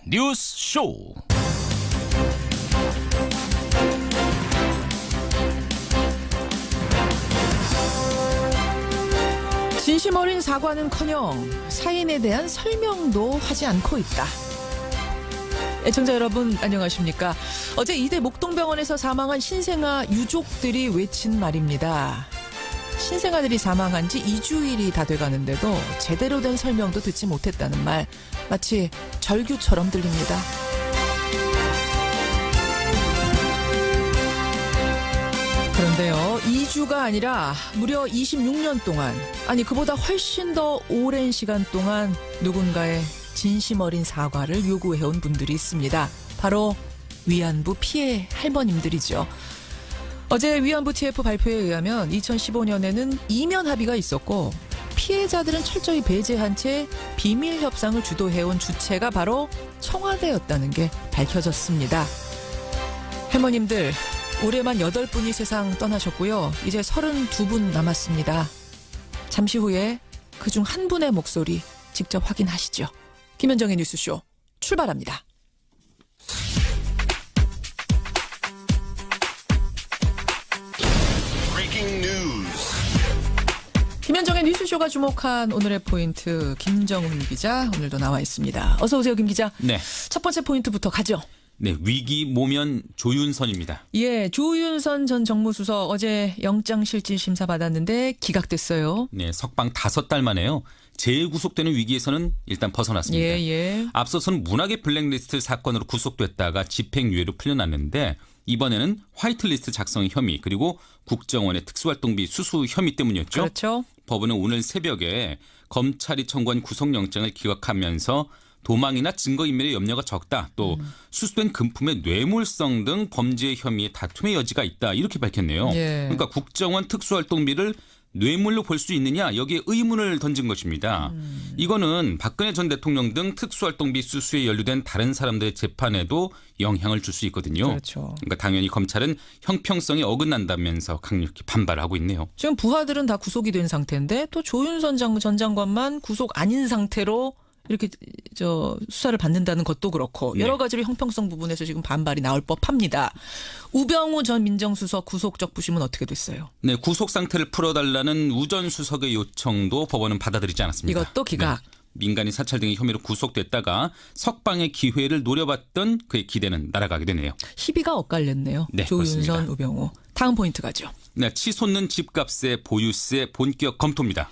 뉴스 쇼. 진심 어린 사과는커녕 사인에 대한 설명도 하지 않고 있다. 애청자 여러분 안녕하십니까? 어제 이대 목동병원에서 사망한 신생아 유족들이 외친 말입니다. 신생아들이 사망한 지 2주일이 다 돼가는데도 제대로 된 설명도 듣지 못했다는 말, 마치 절규처럼 들립니다. 그런데요, 2주가 아니라 무려 26년 동안, 아니 그보다 훨씬 더 오랜 시간 동안 누군가의 진심 어린 사과를 요구해온 분들이 있습니다. 바로 위안부 피해 할머님들이죠. 어제 위안부 TF 발표에 의하면 2015년에는 이면 합의가 있었고, 피해자들은 철저히 배제한 채 비밀 협상을 주도해온 주체가 바로 청와대였다는 게 밝혀졌습니다. 할머님들, 올해만 8분이 세상 떠나셨고요. 이제 32분 남았습니다. 잠시 후에 그중 한 분의 목소리 직접 확인하시죠. 김현정의 뉴스쇼 출발합니다. 김현정의 뉴스쇼가 주목한 오늘의 포인트, 김정훈 기자 오늘도 나와 있습니다. 어서 오세요, 김 기자. 네. 첫 번째 포인트부터 가죠. 네, 위기 모면 조윤선입니다. 예, 조윤선 전 정무수석 어제 영장실질 심사 받았는데 기각됐어요. 네, 석방 5달 만에요. 재구속되는 위기에서는 일단 벗어났습니다. 예. 앞서서는 문학의 블랙리스트 사건으로 구속됐다가 집행유예로 풀려났는데, 이번에는 화이트리스트 작성 혐의 그리고 국정원의 특수활동비 수수 혐의 때문이었죠. 그렇죠. 법원은 오늘 새벽에 검찰이 청구한 구속영장을 기각하면서 도망이나 증거인멸의 염려가 적다, 또 수수된 금품의 뇌물성 등 범죄 혐의에 다툼의 여지가 있다, 이렇게 밝혔네요. 예. 그러니까 국정원 특수활동비를 뇌물로 볼 수 있느냐, 여기에 의문을 던진 것입니다. 이거는 박근혜 전 대통령 등 특수활동비 수수에 연루된 다른 사람들의 재판에도 영향을 줄 수 있거든요. 그렇죠. 그러니까 당연히 검찰은 형평성에 어긋난다면서 강력히 반발하고 있네요. 지금 부하들은 다 구속이 된 상태인데 또 조윤선 전 장관만 구속 아닌 상태로 이렇게 수사를 받는다는 것도 그렇고, 여러 가지로 형평성 부분에서 지금 반발이 나올 법합니다. 우병우 전 민정수석 구속적 부심은 어떻게 됐어요? 네, 구속 상태를 풀어달라는 우 전 수석의 요청도 법원은 받아들이지 않았습니다. 이것도 기각. 네, 민간인 사찰 등의 혐의로 구속됐다가 석방의 기회를 노려봤던 그의 기대는 날아가게 되네요. 희비가 엇갈렸네요. 네, 조윤선, 그렇습니다. 우병우. 다음 포인트 가죠. 네, 치솟는 집값의 보유세 본격 검토입니다.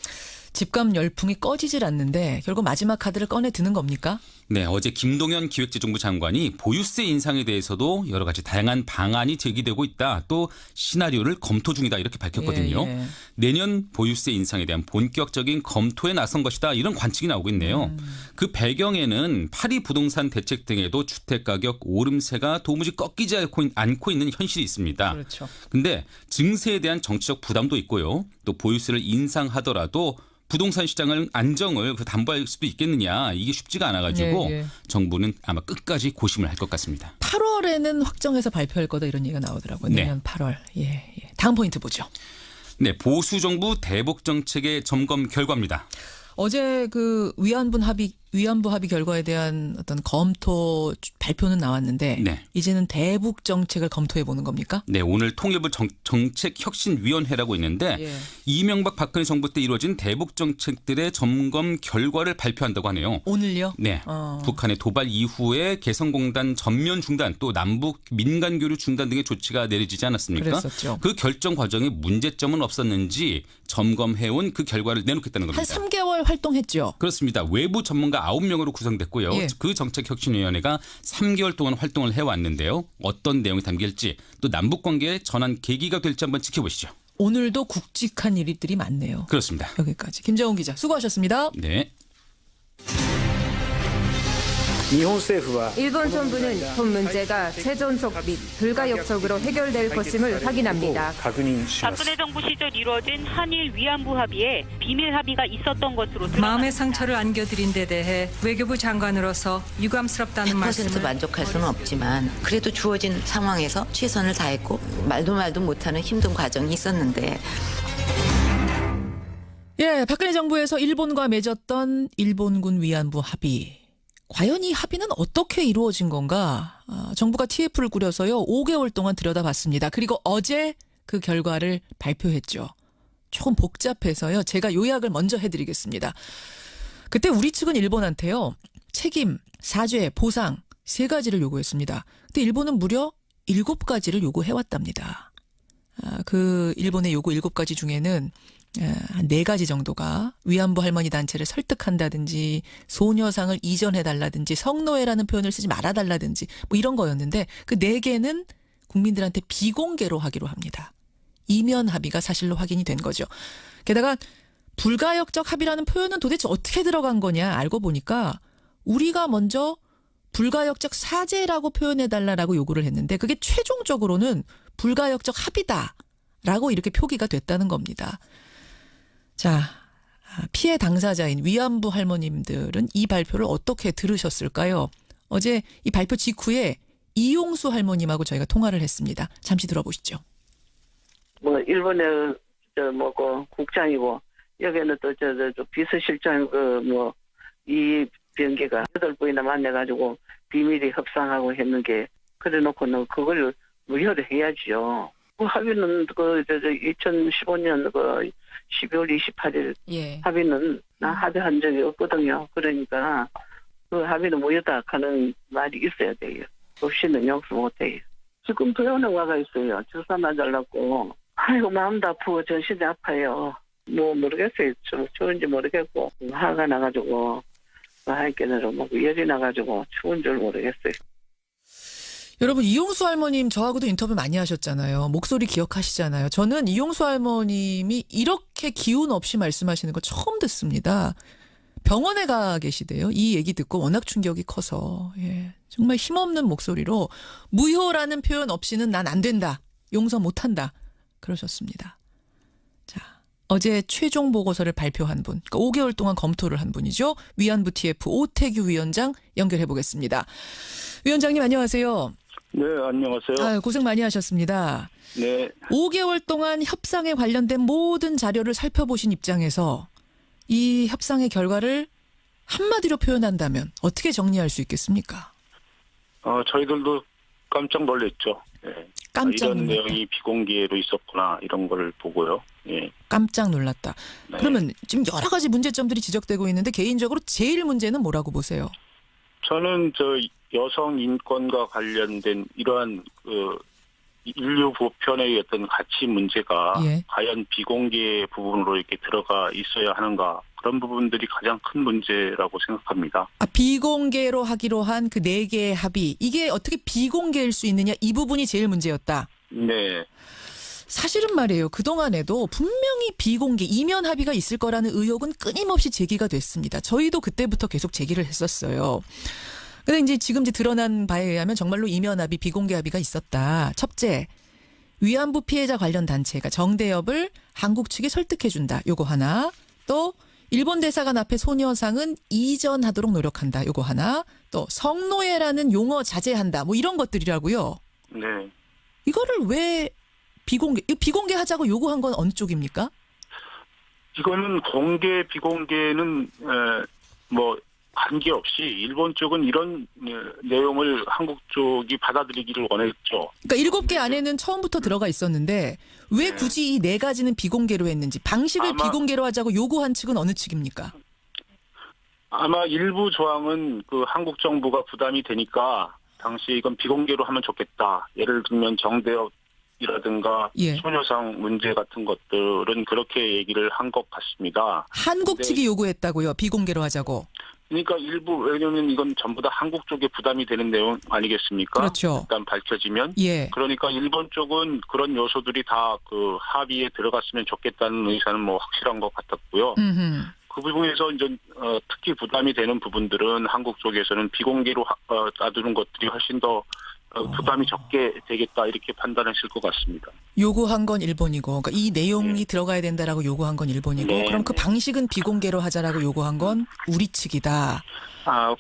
집값 열풍이 꺼지질 않는데 결국 마지막 카드를 꺼내 드는 겁니까? 네, 어제 김동연 기획재정부 장관이 보유세 인상에 대해서도 여러 가지 다양한 방안이 제기되고 있다, 또 시나리오를 검토 중이다, 이렇게 밝혔거든요. 예. 내년 보유세 인상에 대한 본격적인 검토에 나선 것이다, 이런 관측이 나오고 있네요. 그 배경에는 파리 부동산 대책 등에도 주택가격 오름세가 도무지 꺾이지 않고 있는 현실이 있습니다. 그렇죠. 근데 증세에 대한 정치적 부담도 있고요. 또 보유세를 인상하더라도 부동산 시장을 안정을 담보할 수도 있겠느냐, 이게 쉽지가 않아가지고 예. 정부는 아마 끝까지 고심을 할 것 같습니다. 8월에는 확정해서 발표할 거다, 이런 얘기가 나오더라고요. 네. 내년 8월. 예. 다음 포인트 보죠. 네, 보수 정부 대북 정책의 점검 결과입니다. 어제 그 위안부 합의 결과에 대한 어떤 검토 발표는 나왔는데, 네. 이제는 대북 정책을 검토해 보는 겁니까? 네, 오늘 통일부 정책혁신위원회라고 있는데, 예. 이명박 박근혜 정부 때 이루어진 대북 정책들의 점검 결과를 발표한다고 하네요. 오늘요? 네, 북한의 도발 이후에 개성공단 전면 중단, 또 남북 민간 교류 중단 등의 조치가 내려지지 않았습니까? 그랬었죠. 그 결정 과정에 문제점은 없었는지 점검해온 그 결과를 내놓겠다는 겁니다. 한 3개월 활동했죠. 그렇습니다. 외부 전문가 9명으로 구성됐고요. 예. 그 정책혁신위원회가 3개월 동안 활동을 해왔는데요. 어떤 내용이 담길지, 또 남북관계의 전환 계기가 될지 한번 지켜보시죠. 오늘도 굵직한 일들이 많네요. 그렇습니다. 여기까지 김정훈 기자 수고하셨습니다. 네. 일본 정부는 본 문제가 최전속 및 불가역적으로 해결될 것임을 확인합니다. 박근혜 정부 시절 이루어진 한일 위안부 합의에 비밀 합의가 있었던 것으로 드러났습니다. 마음의 상처를 안겨드린 데 대해 외교부 장관으로서 유감스럽다는 100% 말씀을 만족할 수는 없지만 그래도 주어진 상황에서 최선을 다했고 말도 못하는 힘든 과정이 있었는데 예, 박근혜 정부에서 일본과 맺었던 일본군 위안부 합의 과연 이 합의는 어떻게 이루어진 건가? 정부가 TF를 꾸려서요 5개월 동안 들여다봤습니다. 그리고 어제 그 결과를 발표했죠. 조금 복잡해서요. 제가 요약을 먼저 해드리겠습니다. 그때 우리 측은 일본한테요. 책임, 사죄, 보상 3가지를 요구했습니다. 근데 일본은 무려 7가지를 요구해왔답니다. 그 일본의 요구 7가지 중에는 한 4가지 정도가 위안부 할머니 단체를 설득한다든지 소녀상을 이전해달라든지 성노예라는 표현을 쓰지 말아달라든지 뭐 이런 거였는데 그 4개는 국민들한테 비공개로 하기로 합니다. 이면 합의가 사실로 확인이 된 거죠. 게다가 불가역적 합의라는 표현은 도대체 어떻게 들어간 거냐 알고 보니까 우리가 먼저 불가역적 사죄라고 표현해달라고 요구를 했는데 그게 최종적으로는 불가역적 합의다라고 이렇게 표기가 됐다는 겁니다. 자, 피해 당사자인 위안부 할머님들은 이 발표를 어떻게 들으셨을까요? 어제 이 발표 직후에 이용수 할머님하고 저희가 통화를 했습니다. 잠시 들어보시죠. 뭐 일본의 국장이고 여기는 또 비서실장 이 변계가 8분이나 만나가지고 비밀이 협상하고 했는 게 그래놓고는 그걸 무효를 해야지요. 그 합의는 2015년 12월 28일 예. 합의는 나 합의한 적이 없거든요. 그러니까 그 합의는 무효다 하는 말이 있어야 돼요. 없이는 용서 못해요. 지금 병원에 와가 있어요. 주사 맞으려고. 아이고 마음도 아프고 정신이 아파요. 뭐 모르겠어요. 추운지 모르겠고 화가 나가지고 한께는 열이 나가지고 추운 줄 모르겠어요. 여러분 이용수 할머님 저하고도 인터뷰 많이 하셨잖아요. 목소리 기억하시잖아요. 저는 이용수 할머님이 이렇게 기운 없이 말씀하시는 거 처음 듣습니다. 병원에 가 계시대요. 이 얘기 듣고 워낙 충격이 커서 정말 힘없는 목소리로 무효라는 표현 없이는 난 안 된다. 용서 못한다. 그러셨습니다. 자, 어제 최종 보고서를 발표한 분, 그러니까 5개월 동안 검토를 한 분이죠. 위안부 TF 오태규 위원장 연결해 보겠습니다. 위원장님 안녕하세요. 네, 안녕하세요. 고생 많이 하셨습니다. 네. 5개월 동안 협상에 관련된 모든 자료를 살펴보신 입장에서 이 협상의 결과를 한마디로 표현한다면 어떻게 정리할 수 있겠습니까? 저희들도 깜짝 놀랐죠. 네. 깜짝 이런 놀랐다. 내용이 비공개로 있었구나 이런 걸 보고요. 예. 깜짝 놀랐다. 네. 그러면 지금 여러 가지 문제점들이 지적되고 있는데 개인적으로 제일 문제는 뭐라고 보세요? 저는 여성 인권과 관련된 이러한 인류 보편의 어떤 가치 문제가 예. 과연 비공개 부분으로 이렇게 들어가 있어야 하는가 그런 부분들이 가장 큰 문제라고 생각합니다. 비공개로 하기로 한 그 4개의 합의 이게 어떻게 비공개일 수 있느냐 이 부분이 제일 문제였다. 네. 사실은 말이에요. 그동안에도 분명히 비공개 이면 합의가 있을 거라는 의혹은 끊임없이 제기가 됐습니다. 저희도 그때부터 계속 제기를 했었어요. 근데 이제 지금 드러난 바에 의하면 정말로 이면 합의, 비공개 합의가 있었다. 첫째, 위안부 피해자 관련 단체가 정대협을 한국 측에 설득해준다. 요거 하나. 또 일본 대사관 앞에 소녀상은 이전하도록 노력한다. 요거 하나. 또 성노예라는 용어 자제한다. 뭐 이런 것들이라고요. 네. 이거를 왜 비공개하자고 요구한 건 어느 쪽입니까? 이거는 공개 비공개는 관계없이 일본 쪽은 이런 내용을 한국 쪽이 받아들이기를 원했죠. 그러니까 7개 안에는 처음부터 들어가 있었는데 왜 굳이 이 4가지는 비공개로 했는지 방식을 비공개로 하자고 요구한 측은 어느 측입니까? 아마 일부 조항은 한국 정부가 부담이 되니까 당시에 이건 비공개로 하면 좋겠다. 예를 들면 정대협이라든가 소녀상 문제 같은 것들은 그렇게 얘기를 한 것 같습니다. 한국 측이 요구했다고요? 비공개로 하자고. 그러니까 일부 왜냐하면 이건 전부 다 한국 쪽에 부담이 되는 내용 아니겠습니까? 그렇죠. 일단 밝혀지면. 예. 그러니까 일본 쪽은 그런 요소들이 다 합의에 들어갔으면 좋겠다는 의사는 확실한 것 같았고요. 그 부분에서 이제 특히 부담이 되는 부분들은 한국 쪽에서는 비공개로 놔두는 것들이 훨씬 더 부담이 적게 되겠다 이렇게 판단하실 것 같습니다. 요구한 건 일본이고 그러니까 이 내용이 들어가야 된다라고 요구한 건 일본이고 그럼 그 방식은 비공개로 하자라고 요구한 건 우리 측이다.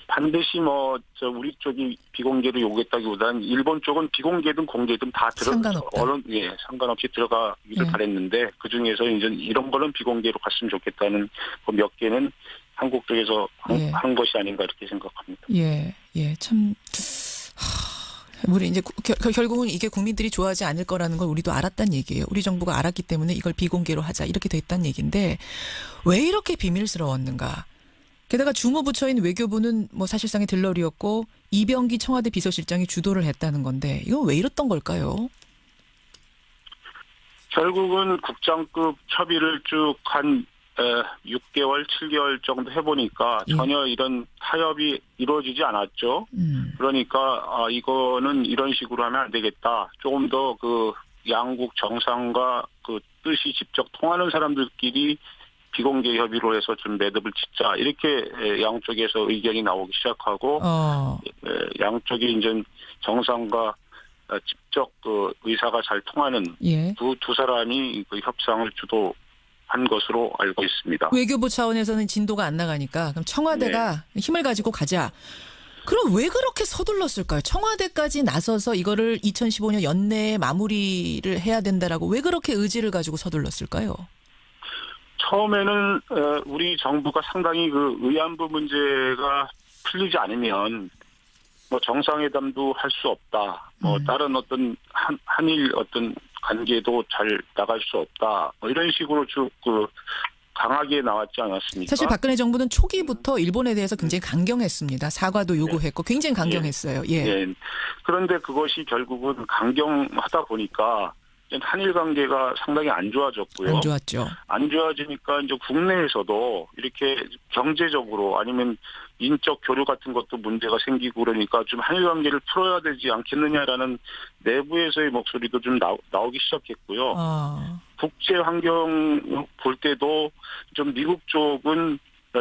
반드시 우리 쪽이 비공개로 요구했다기보다는 일본 쪽은 비공개든 공개든 다 상관없다. 상관없이 들어가기를 바랬는데 그 중에서 이제 이런 거는 비공개로 갔으면 좋겠다는 몇 개는 한국 쪽에서 예. 한 것이 아닌가 이렇게 생각합니다. 예, 참. 우리 이제 결국은 이게 국민들이 좋아하지 않을 거라는 걸 우리도 알았단 얘기예요. 우리 정부가 알았기 때문에 이걸 비공개로 하자 이렇게 됐단 얘기인데 왜 이렇게 비밀스러웠는가? 게다가 주무부처인 외교부는 뭐 사실상의 들러리였고 이병기 청와대 비서실장이 주도를 했다는 건데 이건 왜 이랬던 걸까요? 결국은 국장급 협의를 쭉 한 6개월, 7개월 정도 해보니까 전혀 이런 타협이 이루어지지 않았죠. 그러니까 이거는 이런 식으로 하면 안 되겠다. 조금 더 그 양국 정상과 그 뜻이 직접 통하는 사람들끼리 비공개 협의로 해서 좀 매듭을 짓자. 이렇게 양쪽에서 의견이 나오기 시작하고 양쪽이 이제 정상과 직접 그 의사가 잘 통하는 예. 두 사람이 그 협상을 주도한 것으로 알고 있습니다. 외교부 차원에서는 진도가 안 나가니까 그럼 청와대가 힘을 가지고 가자. 그럼 왜 그렇게 서둘렀을까요? 청와대까지 나서서 이거를 2015년 연내에 마무리를 해야 된다라고 왜 그렇게 의지를 가지고 서둘렀을까요? 처음에는 우리 정부가 상당히 그 의안부 문제가 풀리지 않으면 뭐 정상회담도 할 수 없다. 뭐 다른 어떤 한일 어떤 관계도 잘 나갈 수 없다. 뭐 이런 식으로 쭉 그 강하게 나왔지 않았습니까? 사실 박근혜 정부는 초기부터 일본에 대해서 굉장히 강경했습니다. 사과도 요구했고 굉장히 강경했어요. 예. 예. 그런데 그것이 결국은 강경하다 보니까 한일 관계가 상당히 안 좋아졌고요. 안 좋았죠. 안 좋아지니까 이제 국내에서도 이렇게 경제적으로 아니면 인적 교류 같은 것도 문제가 생기고 그러니까 좀 한일 관계를 풀어야 되지 않겠느냐라는 내부에서의 목소리도 좀 나오기 시작했고요. 국제 환경 볼 때도 좀 미국 쪽은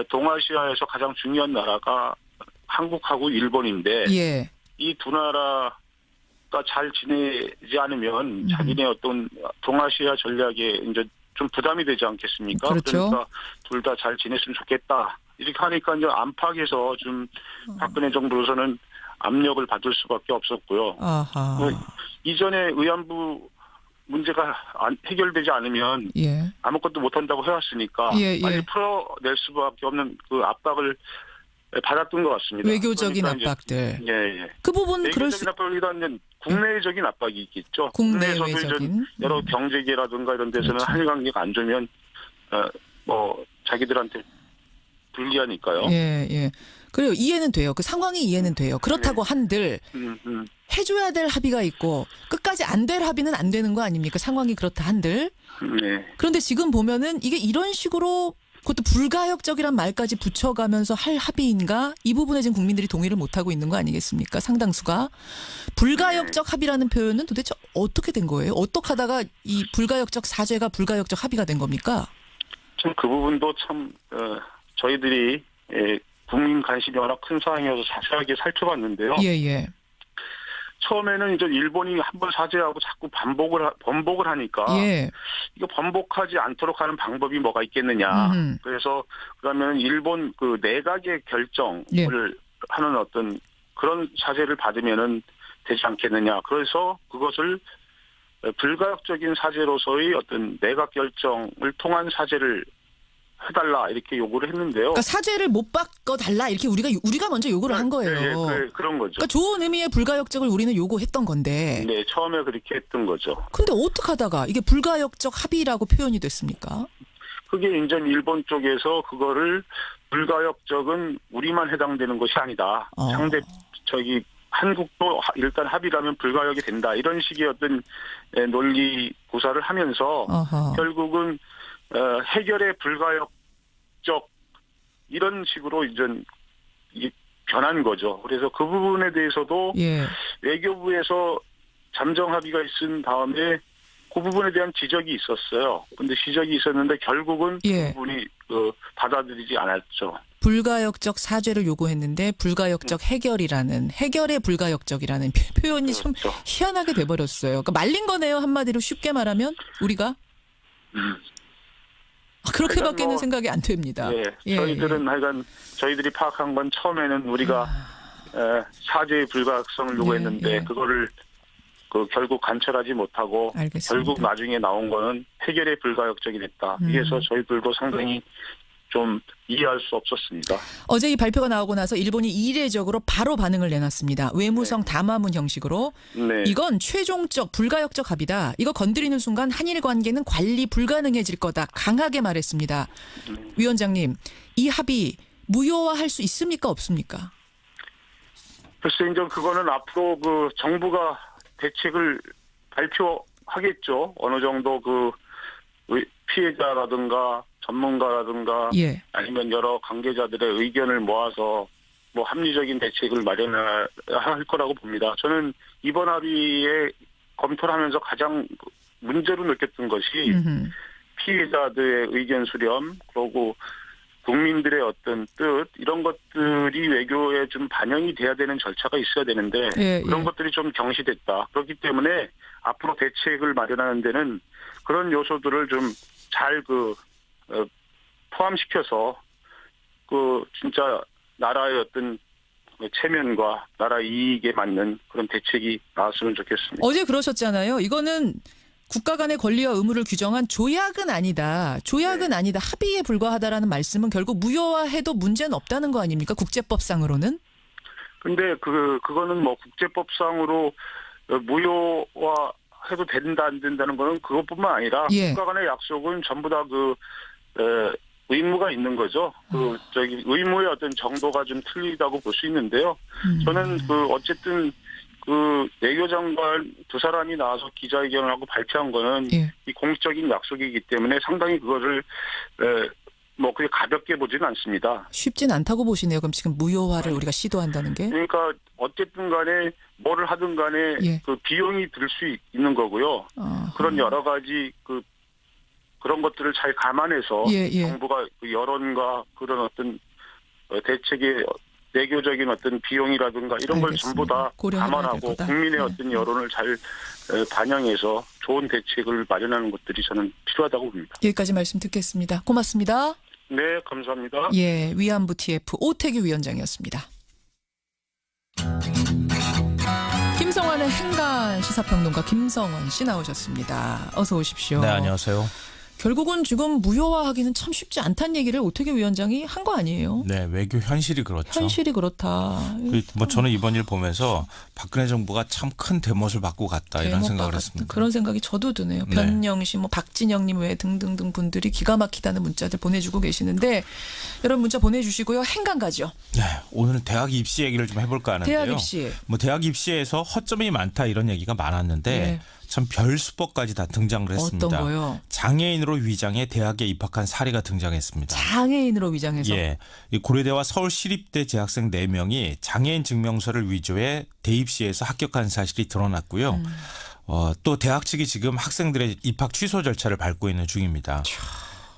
동아시아에서 가장 중요한 나라가 한국하고 일본인데 예. 이 두 나라가 잘 지내지 않으면 자기네 어떤 동아시아 전략에 이제 좀 부담이 되지 않겠습니까? 그렇죠. 그러니까 둘 다 잘 지냈으면 좋겠다. 이렇게 하니까 이제 안팎에서 좀 박근혜 정부로서는 압력을 받을 수밖에 없었고요. 이전에 의안부 문제가 해결되지 않으면 예. 아무것도 못한다고 해왔으니까 빨리 풀어낼 수밖에 없는 그 압박을 받았던 것 같습니다. 외교적인 그러니까 압박들. 예. 그 부분 외교적인 압박보다는 국내적인 압박이 있겠죠. 국내외적인. 국내에서도 여러 경제계라든가 이런 데서는 그렇죠. 한일 관계가 안 좋으면 뭐 자기들한테 불리하니까요. 예. 그래요. 이해는 돼요. 그 상황이 이해는 돼요. 그렇다고 한들 해줘야 될 합의가 있고 끝까지 안 될 합의는 안 되는 거 아닙니까? 상황이 그렇다 한들. 네. 그런데 지금 보면은 이게 이런 식으로 그것도 불가역적이란 말까지 붙여가면서 할 합의인가? 이 부분에 지금 국민들이 동의를 못하고 있는 거 아니겠습니까? 상당수가. 불가역적 합의라는 표현은 도대체 어떻게 된 거예요? 어떻게 하다가 이 불가역적 사죄가 불가역적 합의가 된 겁니까? 참 그 부분도 참 저희들이 국민 관심이 워낙 큰 사항이어서 자세하게 살펴봤는데요. 예. 처음에는 이제 일본이 한번 사죄하고 자꾸 번복을 하니까 이거 번복하지 않도록 하는 방법이 뭐가 있겠느냐. 그래서 그러면 일본 그 내각의 결정을 하는 어떤 그런 사죄를 받으면은 되지 않겠느냐. 그래서 그것을 불가역적인 사죄로서의 어떤 내각 결정을 통한 사죄를 해달라 이렇게 요구를 했는데요. 그러니까 사죄를 못 바꿔달라 이렇게 우리가 먼저 요구를 한 거예요. 네, 그런 거죠. 그러니까 좋은 의미의 불가역적을 우리는 요구했던 건데. 네, 처음에 그렇게 했던 거죠. 근데 어떻게 하다가 이게 불가역적 합의라고 표현이 됐습니까? 그게 이제 일본 쪽에서 그거를 불가역적은 우리만 해당되는 것이 아니다. 상대 한국도 일단 합의라면 불가역이 된다. 이런 식의 어떤 논리 구사를 하면서 결국은 해결의 불가역적 이런 식으로 이제 변한 거죠. 그래서 그 부분에 대해서도 외교부에서 잠정 합의가 있은 다음에 그 부분에 대한 지적이 있었어요. 근데 지적이 있었는데 결국은 그 부분이 받아들이지 않았죠. 불가역적 사죄를 요구했는데 불가역적 해결의 불가역적이라는 표현이 좀 희한하게 돼버렸어요. 그러니까 말린 거네요. 한마디로 쉽게 말하면 우리가. 그렇게밖에는 생각이 안 됩니다. 저희들은 하여간 저희들이 파악한 건 처음에는 우리가 사죄의 불가역성을 요구했는데 그거를 결국 관철하지 못하고 알겠습니다. 결국 나중에 나온 거는 해결의 불가역적이 됐다. 그래서 저희들도 상당히 좀 이해할 수 없었습니다. 어제 이 발표가 나오고 나서 일본이 이례적으로 바로 반응을 내놨습니다. 외무성 담화문 형식으로. 네. 이건 최종적 불가역적 합의다. 이거 건드리는 순간 한일 관계는 관리 불가능해질 거다. 강하게 말했습니다. 위원장님, 이 합의 무효화할 수 있습니까 없습니까? 글쎄 이제 그거는 앞으로 그 정부가 대책을 발표하겠죠. 어느 정도 그 피해자라든가 전문가라든가 예. 아니면 여러 관계자들의 의견을 모아서 뭐 합리적인 대책을 마련할 거라고 봅니다. 저는 이번 합의에 검토를 하면서 가장 문제로 느꼈던 것이 피해자들의 의견 수렴, 그리고 국민들의 어떤 뜻, 이런 것들이 외교에 좀 반영이 돼야 되는 절차가 있어야 되는데 예, 그런 예. 것들이 좀 경시됐다. 그렇기 때문에 앞으로 대책을 마련하는 데는 그런 요소들을 좀 잘 포함시켜서 진짜 나라의 어떤 체면과 나라 이익에 맞는 그런 대책이 나왔으면 좋겠습니다. 어제 그러셨잖아요. 이거는 국가 간의 권리와 의무를 규정한 조약은 아니다. 조약은 아니다. 합의에 불과하다라는 말씀은 결국 무효화해도 문제는 없다는 거 아닙니까? 국제법상으로는? 근데 그거는 뭐 국제법상으로 무효화 해도 된다 안 된다는 거는 그것뿐만 아니라 예. 국가 간의 약속은 전부 다 의무가 있는 거죠. 의무의 어떤 정도가 좀 틀리다고 볼 수 있는데요. 저는 어쨌든 외교장관 두 사람이 나와서 기자회견을 하고 발표한 거는 예. 이 공식적인 약속이기 때문에 상당히 그거를 그게 가볍게 보지는 않습니다. 쉽진 않다고 보시네요. 그럼 지금 무효화를 우리가 시도한다는 게. 그러니까 어쨌든 간에 뭐를 하든 간에 예. 그 비용이 들 수 있는 거고요. 그런 여러 가지 그런 것들을 잘 감안해서 예, 예. 정부가 여론과 그런 어떤 대책의 외교적인 어떤 비용이라든가 이런 걸 전부 다 고려해야 될 감안하고 거다. 국민의 네. 어떤 여론을 잘 반영해서 좋은 대책을 마련하는 것들이 저는 필요하다고 봅니다. 여기까지 말씀 듣겠습니다. 고맙습니다. 네, 감사합니다. 예, 위안부 TF 오태규 위원장이었습니다. 김성환의 행간 시사평론가 김성원 씨 나오셨습니다. 어서 오십시오. 네, 안녕하세요. 결국은 지금 무효화하기는 참 쉽지 않다는 얘기를 오태규 위원장이 한 거 아니에요? 네, 외교 현실이 그렇죠. 현실이 그렇다. 저는 이번 일 보면서 박근혜 정부가 참 큰 대못을 받고 갔다 이런 생각을 했습니다. 그런 생각이 저도 드네요. 네. 변영 씨, 박진영님 외 등등등 분들이 기가 막히다는 문자들 보내주고 계시는데 여러분 문자 보내주시고요. 행간 가죠. 네, 오늘은 대학 입시 얘기를 좀 해볼까 하는데요. 대학 입시. 대학 입시에서 허점이 많다 이런 얘기가 많았는데 네. 참 별수법까지 다 등장을 했습니다. 어떤 거요? 장애인으로 위장해 대학에 입학한 사례가 등장했습니다. 장애인으로 위장해서. 예, 이 고려대와 서울시립대 재학생 4명이 장애인 증명서를 위조해 대입시에서 합격한 사실이 드러났고요. 또 대학 측이 지금 학생들의 입학 취소 절차를 밟고 있는 중입니다.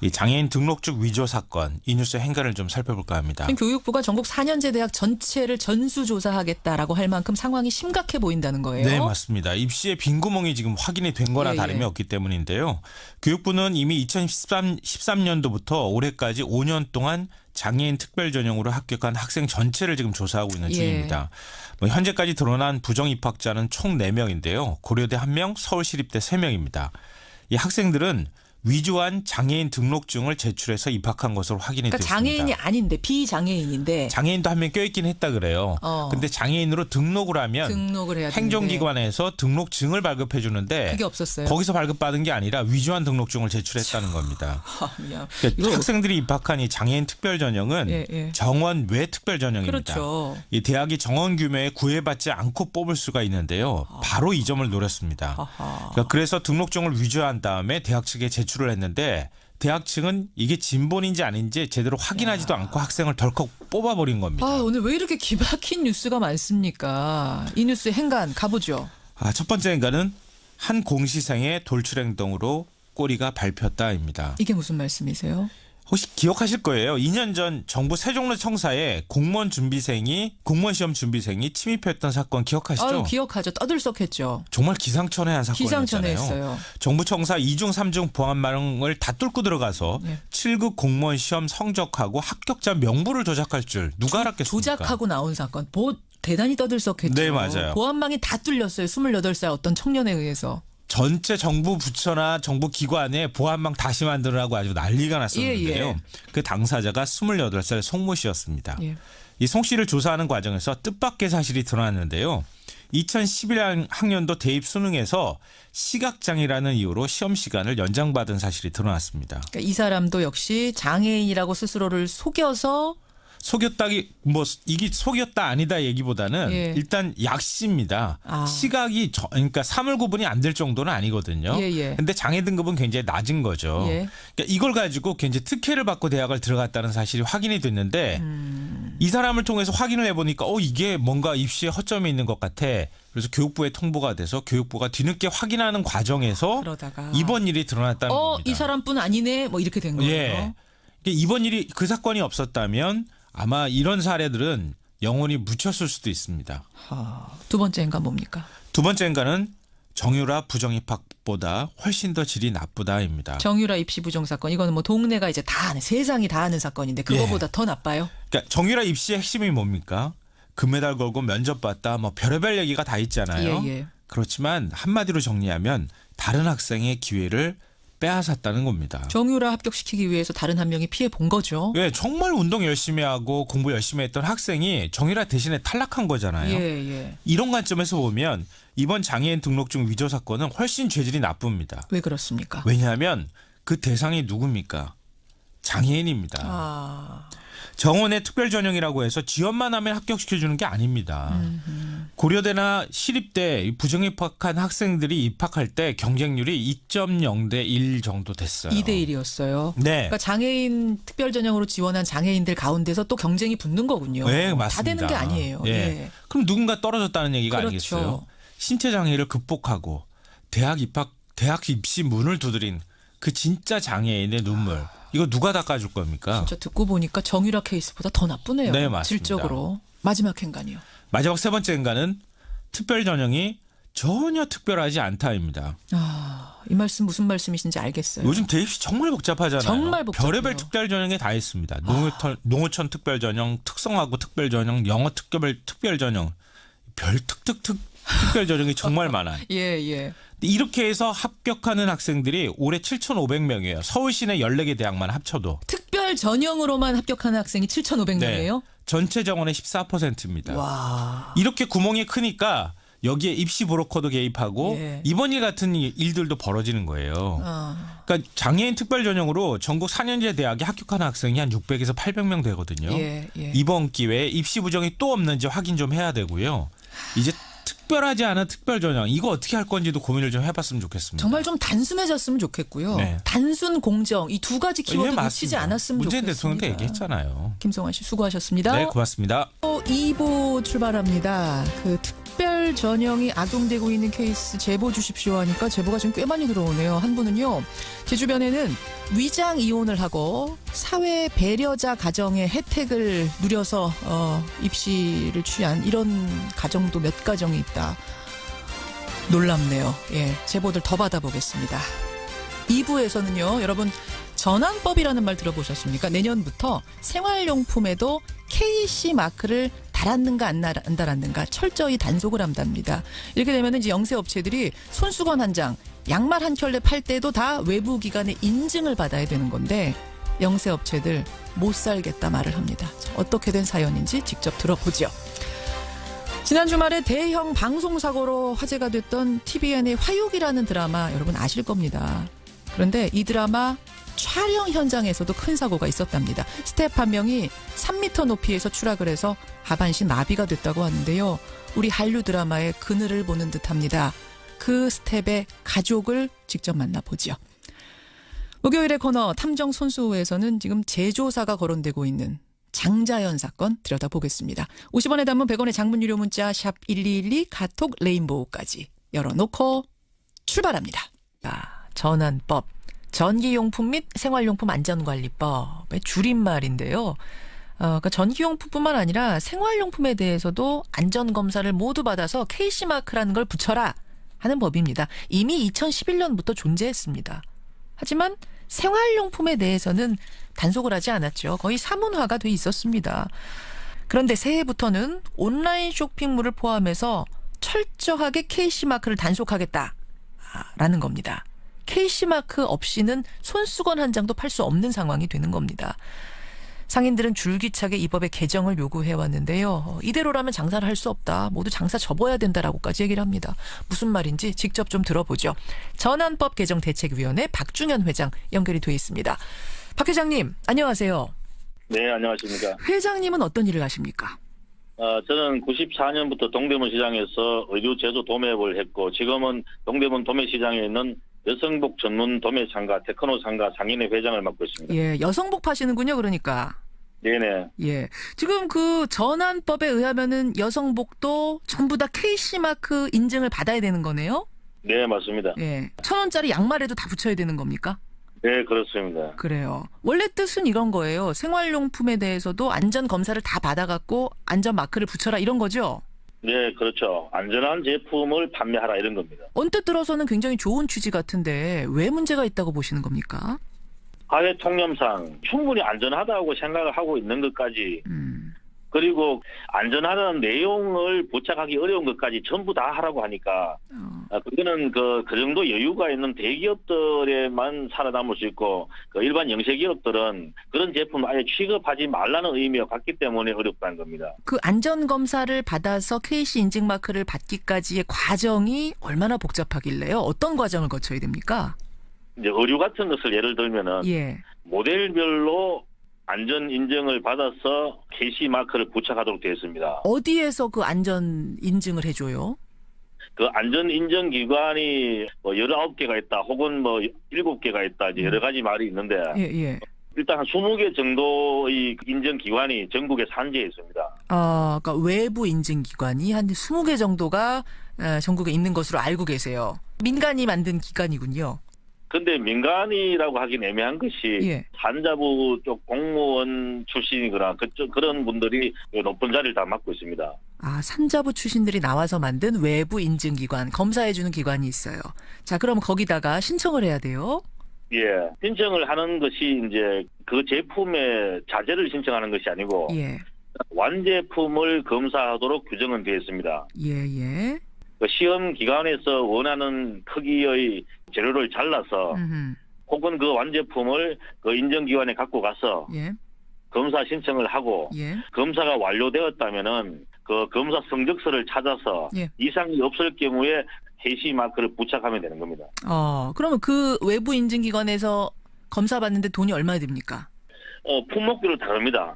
이 장애인 등록증 위조 사건, 이 뉴스의 행간을 좀 살펴볼까 합니다. 지금 교육부가 전국 4년제 대학 전체를 전수조사하겠다라고 할 만큼 상황이 심각해 보인다는 거예요. 네, 맞습니다. 입시의 빈구멍이 지금 확인이 된 거나 다름이 없기 때문인데요. 교육부는 이미 2013년도부터 올해까지 5년 동안 장애인 특별 전형으로 합격한 학생 전체를 지금 조사하고 있는 중입니다. 현재까지 드러난 부정 입학자는 총 4명인데요. 고려대 1명, 서울시립대 3명입니다. 이 학생들은 위조한 장애인 등록증을 제출해서 입학한 것으로 확인이 그러니까 됐습니다. 장애인이 아닌데 비장애인인데. 장애인도 한 명 껴있긴 했다 그래요. 근데 장애인으로 등록을 하면 등록을 해야 행정기관에서 등록증을 발급해 주는데 그게 없었어요. 거기서 발급받은 게 아니라 위조한 등록증을 제출했다는 겁니다. 이거 학생들이 입학한 이 장애인 특별 전형은 정원 외 특별 전형입니다. 그렇죠. 이 대학이 정원 규모에 구애받지 않고 뽑을 수가 있는데요. 바로 이 점을 노렸습니다. 그래서 등록증을 위조한 다음에 대학 측에 제출을 했는데 대학 측은 이게 진본인지 아닌지 제대로 확인하지도 않고 학생을 덜컥 뽑아버린 겁니다. 오늘 왜 이렇게 기막힌 뉴스가 많습니까? 이 뉴스의 행간 가보죠. 첫 번째 행간은 한 공시생의 돌출행동으로 꼬리가 밟혔다입니다. 이게 무슨 말씀이세요? 혹시 기억하실 거예요. 2년 전 정부 세종로 청사에 공무원 시험 준비생이 침입했던 사건 기억하시죠? 기억하죠. 떠들썩했죠. 정말 기상천외한 사건이었잖아요. 기상천외했어요. 정부 청사 2중 3중 보안망을 다 뚫고 들어가서 7급 공무원 시험 성적하고 합격자 명부를 조작할 줄 누가 알았겠습니까? 조작하고 나온 사건. 대단히 떠들썩했죠. 네, 맞아요. 보안망이 다 뚫렸어요. 28살 어떤 청년에 의해서. 전체 정부 부처나 정부 기관에 보안망 다시 만들으라고 아주 난리가 났었는데요. 예. 그 당사자가 28살 송모 씨였습니다. 예. 이 송 씨를 조사하는 과정에서 뜻밖의 사실이 드러났는데요. 2011학년도 대입 수능에서 시각장애라는 이유로 시험 시간을 연장받은 사실이 드러났습니다. 그러니까 이 사람도 역시 장애인이라고 스스로를 속여서 이게 속였다 아니다 얘기보다는 예. 일단 약시입니다. 시각이 그러니까 사물 구분이 안 될 정도는 아니거든요. 예. 근데 장애 등급은 굉장히 낮은 거죠. 예. 그러니까 이걸 가지고 굉장히 특혜를 받고 대학을 들어갔다는 사실이 확인이 됐는데 이 사람을 통해서 확인을 해보니까 이게 뭔가 입시에 허점이 있는 것 같아. 그래서 교육부에 통보가 돼서 교육부가 뒤늦게 확인하는 과정에서 그러다가 이번 일이 드러났다는 겁니다. 이 사람뿐 아니네 뭐 이렇게 된 거예요. 예. 이번 일이 그 사건이 없었다면 아마 이런 사례들은 영원히 묻혔을 수도 있습니다. 두 번째인가 뭡니까? 두 번째인가는 정유라 부정입학보다 훨씬 더 질이 나쁘다입니다. 정유라 입시 부정 사건. 이거는 뭐 동네가 이제 다 아는, 세상이 다 아는 사건인데 그거보다 더 나빠요? 그러니까 정유라 입시의 핵심이 뭡니까? 금메달 걸고 면접 봤다 뭐 별의별 얘기가 다 있잖아요. 예. 그렇지만 한마디로 정리하면 다른 학생의 기회를 빼앗았다는 겁니다. 정유라 합격시키기 위해서 다른 한 명이 피해 본 거죠. 네, 정말 운동 열심히 하고 공부 열심히 했던 학생이 정유라 대신에 탈락한 거잖아요. 예. 이런 관점에서 보면 이번 장애인 등록증 위조 사건은 훨씬 죄질이 나쁩니다. 왜 그렇습니까? 왜냐하면 그 대상이 누굽니까? 장애인입니다. 정원의 특별전형이라고 해서 지원만 하면 합격시켜주는 게 아닙니다. 고려대나 시립대 부정입학한 학생들이 입학할 때 경쟁률이 2.0대 1 정도 됐어요. 2대 1이었어요. 네. 그러니까 장애인 특별전형으로 지원한 장애인들 가운데서 또 경쟁이 붙는 거군요. 네, 맞습니다. 다 되는 게 아니에요. 예. 예. 그럼 누군가 떨어졌다는 얘기가 그렇죠. 아니겠어요? 신체 장애를 극복하고 대학 입시 문을 두드린 그 진짜 장애인의 눈물. 이거 누가 닦아줄 겁니까? 진짜 듣고 보니까 정유라 케이스보다 더 나쁘네요. 네, 맞습니다. 질적으로. 마지막 행간이요. 마지막 세 번째 행간은 특별 전형이 전혀 특별하지 않다입니다. 이 말씀 무슨 말씀이신지 알겠어요. 요즘 대입시 정말 복잡하잖아요. 정말 복잡해요. 별의별 특별 전형에 다 있습니다. 농어촌 특별 전형, 특성화고 특별 전형, 영어 특별 전형, 별 특별 전형이 정말 많아요. 예. 이렇게 해서 합격하는 학생들이 올해 7,500명이에요. 서울시내 14개 대학만 합쳐도. 특별 전형으로만 합격하는 학생이 7,500명이에요? 전체 정원의 14%입니다. 와. 이렇게 구멍이 크니까 여기에 입시 브로커도 개입하고 이번 일 같은 일들도 벌어지는 거예요. 그러니까 장애인 특별 전형으로 전국 4년제 대학에 합격하는 학생이 한 600에서 800명 되거든요. 이번 기회에 입시 부정이 또 없는지 확인 좀 해야 되고요. 이제 특별하지 않은 특별 전형 이거 어떻게 할 건지도 고민을 좀 해봤으면 좋겠습니다. 정말 좀 단순해졌으면 좋겠고요. 단순 공정 이 두 가지 키워드 놓치지 않았으면 좋겠습니다. 문재인 대통령도 얘기했잖아요. 김성환 씨 수고하셨습니다. 네, 고맙습니다. 2부 출발합니다. 그 특별 전형이 악용되고 있는 케이스 제보 주십시오 하니까 제보가 지금 꽤 많이 들어오네요. 한 분은요. 제 주변에는 위장 이혼을 하고 사회 배려자 가정의 혜택을 누려서 입시를 취한 이런 가정도 몇 가정이 있다. 놀랍네요. 예, 제보들 더 받아보겠습니다. 2부에서는요. 여러분 전환법이라는 말 들어보셨습니까? 내년부터 생활용품에도 KC 마크를 달았는가 안 달았는가 철저히 단속을 한답니다. 이렇게 되면 이제 영세업체들이 손수건 한 장, 양말 한 켤레 팔 때도 다 외부 기관의 인증을 받아야 되는 건데 영세업체들 못 살겠다 말을 합니다. 자, 어떻게 된 사연인지 직접 들어보죠. 지난 주말에 대형 방송사고로 화제가 됐던 TVN의 화육이라는 드라마 여러분 아실 겁니다. 그런데 이 드라마 촬영 현장에서도 큰 사고가 있었답니다. 스태프 한 명이 3m 높이에서 추락을 해서 하반신 마비가 됐다고 하는데요. 우리 한류 드라마의 그늘을 보는 듯합니다. 그 스텝의 가족을 직접 만나보죠. 목요일의 코너 탐정 손수호에서는 지금 재조사가 거론되고 있는 장자연 사건 들여다보겠습니다. 50원에 담은 100원의 장문 유료 문자 샵 1212 카톡 레인보우까지 열어놓고 출발합니다. 전환법. 전기용품 및 생활용품 안전관리법의 줄임말인데요. 그러니까 전기용품뿐만 아니라 생활용품에 대해서도 안전검사를 모두 받아서 KC마크라는 걸 붙여라 하는 법입니다. 이미 2011년부터 존재했습니다. 하지만 생활용품에 대해서는 단속을 하지 않았죠. 거의 사문화가 돼 있었습니다. 그런데 새해부터는 온라인 쇼핑몰을 포함해서 철저하게 KC마크를 단속하겠다. 된다라는 겁니다. KC마크 없이는 손수건 한 장도 팔 수 없는 상황이 되는 겁니다. 상인들은 줄기차게 이 법의 개정을 요구해왔는데요. 이대로라면 장사를 할 수 없다. 모두 장사 접어야 된다라고까지 얘기를 합니다. 무슨 말인지 직접 좀 들어보죠. 전환법 개정 대책위원회 박중현 회장 연결이 돼 있습니다. 박 회장님, 안녕하세요. 네, 안녕하십니까. 회장님은 어떤 일을 하십니까? 저는 94년부터 동대문 시장에서 의류 제조 도매업을 했고 지금은 동대문 도매시장에 있는 여성복 전문 도매상가 테크노 상가 상인회 회장을 맡고 있습니다. 예, 여성복 파시는군요, 그러니까. 네네. 예. 지금 그 전환법에 의하면은 여성복도 전부 다 KC마크 인증을 받아야 되는 거네요? 네, 맞습니다. 예. 1,000원짜리 양말에도 다 붙여야 되는 겁니까? 네, 그렇습니다. 그래요. 원래 뜻은 이런 거예요. 생활용품에 대해서도 안전 검사를 다 받아갖고 안전 마크를 붙여라 이런 거죠? 네, 그렇죠. 안전한 제품을 판매하라 이런 겁니다. 언뜻 들어서는 굉장히 좋은 취지 같은데 왜 문제가 있다고 보시는 겁니까? 사회 통념상 충분히 안전하다고 생각을 하고 있는 것까지 그리고 안전하다는 내용을 포착하기 어려운 것까지 전부 다 하라고 하니까 그거는 그 정도 여유가 있는 대기업들에만 살아남을 수 있고 그 일반 영세기업들은 그런 제품 아예 취급하지 말라는 의미가 같기 때문에 어렵다는 겁니다. 그 안전검사를 받아서 KC 인증 마크를 받기까지의 과정이 얼마나 복잡하길래요? 어떤 과정을 거쳐야 됩니까? 이제 의류 같은 것을 예를 들면은 예. 모델별로 안전 인증을 받아서 KC 마크를 부착하도록 되어 있습니다. 어디에서 그 안전 인증을 해줘요? 그 안전 인증 기관이 뭐 19개가 있다, 혹은 뭐 7개가 있다, 이제 여러 가지 말이 있는데 예. 일단 한 20개 정도의 인증 기관이 전국에 산재해 있습니다. 그러니까 외부 인증 기관이 한 20개 정도가 전국에 있는 것으로 알고 계세요. 민간이 만든 기관이군요. 근데 민간이라고 하긴 애매한 것이 예. 산자부 쪽 공무원 출신이거나 그런 분들이 높은 자리를 다 맡고 있습니다. 산자부 출신들이 나와서 만든 외부 인증기관, 검사해주는 기관이 있어요. 자, 그럼 거기다가 신청을 해야 돼요? 예. 신청을 하는 것이 이제 그 제품의 자재를 신청하는 것이 아니고 예. 완제품을 검사하도록 규정은 되어 있습니다. 예. 시험 기관에서 원하는 크기의 재료를 잘라서 혹은 그 완제품을 그 인증기관에 갖고 가서 예. 검사 신청을 하고 예. 검사가 완료되었다면은 그 검사 성적서를 찾아서 예. 이상이 없을 경우에 KC 마크를 부착하면 되는 겁니다. 그러면 그 외부 인증기관에서 검사 받는데 돈이 얼마나 듭니까? 품목별로 다릅니다.